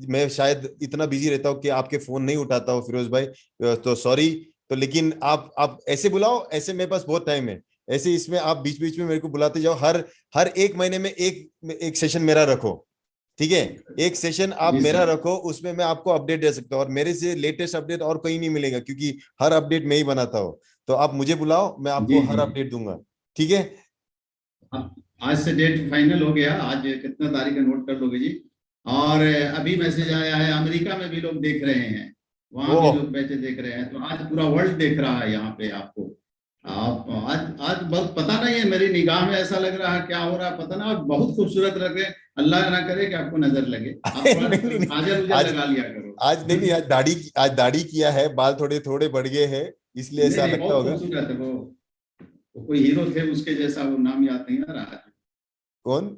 [SPEAKER 3] मैं शायद इतना बिजी रहता हूँ कि आपके फोन नहीं उठाता हूँ फिरोज भाई, तो सॉरी। तो लेकिन आप ऐसे बुलाओ, ऐसे मेरे पास बहुत टाइम है, ऐसे इसमें आप बीच बीच में मेरे को बुलाते जाओ। हर एक महीने में एक सेशन मेरा रखो, ठीक है? एक सेशन आप
[SPEAKER 4] जी
[SPEAKER 3] मेरा
[SPEAKER 4] सर।
[SPEAKER 3] रखो, उसमें मैं आपको अपडेट दे सकता हूँ और मेरे से लेटेस्ट अपडेट और कहीं नहीं मिलेगा, क्योंकि हर अपडेट मैं ही बनाता हूँ। तो आप मुझे बुलाओ, मैं आपको
[SPEAKER 4] जी
[SPEAKER 3] हर
[SPEAKER 4] जी।
[SPEAKER 3] अपडेट दूंगा, ठीक है?
[SPEAKER 4] आज से डेट फाइनल हो गया। आज कितना तारीख है नोट कर लोगे जी। और अभी मैसेज आया है अमेरिका में भी लोग देख रहे हैं, वहां भी
[SPEAKER 3] ओह,
[SPEAKER 4] लोग बैठे देख रहे हैं। तो आज पूरा वर्ल्ड देख रहा है यहाँ पे आपको। आप आज आज बहुत पता नहीं है, मेरी निगाह में ऐसा लग रहा है क्या हो रहा है पता ना। आप बहुत खूबसूरत लग रहे हैं, अल्लाह ना करे कि आपको नजर लगे। आप थोड़ा
[SPEAKER 3] नहीं नहीं नहीं,
[SPEAKER 4] काजल उजल
[SPEAKER 3] आज
[SPEAKER 4] लगा लिया करो।
[SPEAKER 3] आज नहीं नहीं, आज दाढ़ी किया है, बाल थोड़े थोड़े बढ़ गए हैं, इसलिए
[SPEAKER 4] नहीं
[SPEAKER 3] ऐसा
[SPEAKER 4] नहीं,
[SPEAKER 3] लगता
[SPEAKER 4] बहुत
[SPEAKER 3] होगा।
[SPEAKER 4] खूबसूरत है वो कोई हीरो थे उसके जैसा, वो नाम याद नहीं आ रहा।
[SPEAKER 3] कौन?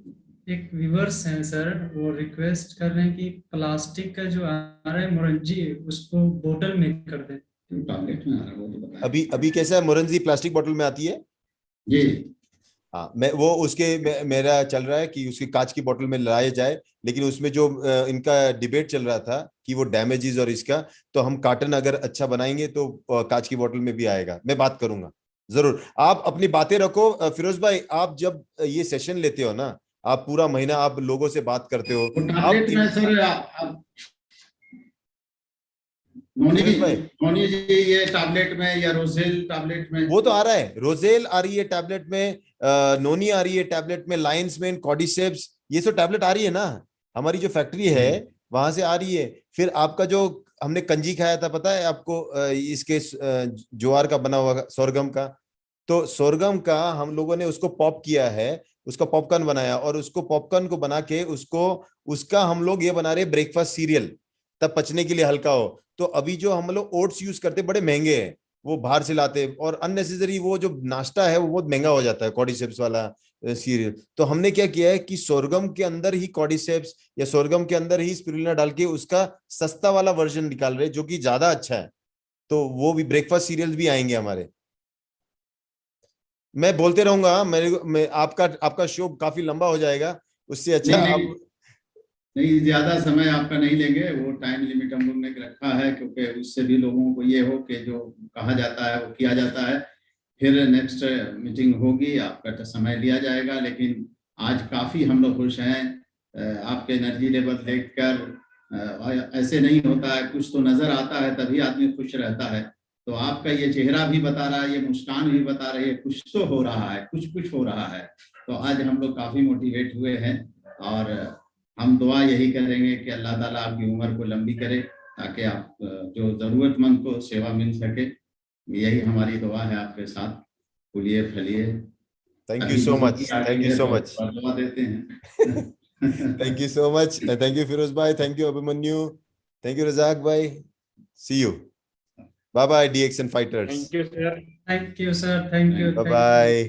[SPEAKER 1] एक व्यूवर्स हैं सर, वो रिक्वेस्ट कर रहे हैं कि प्लास्टिक का जो आ रहा है मुरंजी, उसको बोतल में कर दें।
[SPEAKER 4] टॉयलेट में आ रहा है वो तो बताया।
[SPEAKER 3] अभी अभी कैसा है? मुरंजी प्लास्टिक बोतल में आती है?
[SPEAKER 4] जी
[SPEAKER 3] हाँ, मैं वो मेरा चल रहा है कि उसकी कांच की बोतल में लाया जाए, लेकिन उसमें जो इनका डिबेट चल रहा था कि वो डैमेजेस और इसका, तो हम कार्टन अगर अच्छा बनाएंगे तो कांच की बोतल में भी आएगा। मैं बात करूंगा जरूर। आप अपनी बातें रखो। फिरोज भाई, आप जब ये सेशन लेते हो ना, आप पूरा महीना आप लोगों से बात करते हो,
[SPEAKER 4] वो
[SPEAKER 3] आप
[SPEAKER 4] टैबलेट में सर नोनी
[SPEAKER 3] फिरोज भाई,
[SPEAKER 4] नोनी जी, ये टैबलेट में या रोजेल टैबलेट में?
[SPEAKER 3] वो तो आ रहा है, रोजेल आ रही है टैबलेट में, नोनी आ रही है टैबलेट में, लायंस मैन, कॉर्डिसेप्स, ये सब टैबलेट आ रही है ना, हमारी जो फैक्ट्री है
[SPEAKER 4] जी
[SPEAKER 3] वहां से आ रही है। फिर आपका जो हमने कंजी खाया था, पता है आपको? इसके ज्वार का बना हुआ, सोरगम का। तो सोरगम का हम लोगों ने उसको पॉप किया है, उसका पॉपकॉर्न बनाया, और उसको पॉपकॉर्न को बना के उसका हम लोग ये बना रहे ब्रेकफास्ट सीरियल, तब पचने के लिए हल्का हो। तो अभी जो हम लोग ओट्स यूज करते बड़े महंगे हैं, वो बाहर से लाते, और अननेसेसरी वो जो नाश्ता है वो बहुत महंगा हो जाता है, कॉर्डिसेप्स वाला सीरियल। तो हमने क्या किया है कि सोरगम के अंदर ही कॉर्डिसेप्स या सोरगम के अंदर ही स्पिरुलिना डाल के उसका सस्ता वाला वर्जन निकाल रहे, जो कि ज्यादा अच्छा है। तो वो भी ब्रेकफास्ट सीरियल भी आएंगे हमारे। मैं बोलते रहूंगा, मैं आपका शो काफी लंबा हो जाएगा, उससे अच्छा
[SPEAKER 4] नहीं नहीं
[SPEAKER 3] अब।
[SPEAKER 4] नहीं, ज्यादा समय आपका नहीं लेंगे। वो टाइम लिमिट हम लोग ने रखा है क्योंकि उससे भी लोगों को ये हो कि जो कहा जाता है वो किया जाता है। फिर नेक्स्ट मीटिंग होगी, आपका तो समय लिया जाएगा। लेकिन आज काफी हम लोग खुश हैं। आपके एनर्जी लेवल देखकर ऐसे नहीं होता है, कुछ तो नजर आता है तभी आदमी खुश रहता है। तो आपका ये चेहरा भी बता रहा है, ये मुस्कान भी बता रही है, कुछ तो हो रहा है, कुछ हो रहा है। तो आज हम लोग काफी मोटिवेट हुए हैं। और हम दुआ यही करेंगे कि अल्लाह ताला आपकी उम्र को लंबी करे, ताकि आप जो जरूरतमंद को सेवा मिल सके। यही हमारी दुआ है आपके साथ। फूलिए फलिए।
[SPEAKER 3] थैंक यू
[SPEAKER 4] अभी
[SPEAKER 3] सो
[SPEAKER 4] तो
[SPEAKER 3] मच,
[SPEAKER 4] छुट्टी आ
[SPEAKER 3] थैंक
[SPEAKER 4] गई
[SPEAKER 3] यू
[SPEAKER 4] है
[SPEAKER 3] सो
[SPEAKER 4] तो
[SPEAKER 3] मच,
[SPEAKER 4] दुआ देते हैं।
[SPEAKER 3] Thank you so much, thank you Firoz भाई, thank you Abhimanyu, thank you Razak भाई। See you, bye bye DXN fighters,
[SPEAKER 2] thank you sir.
[SPEAKER 1] Thank you sir, thank you,
[SPEAKER 3] bye
[SPEAKER 1] thank you.
[SPEAKER 3] Bye.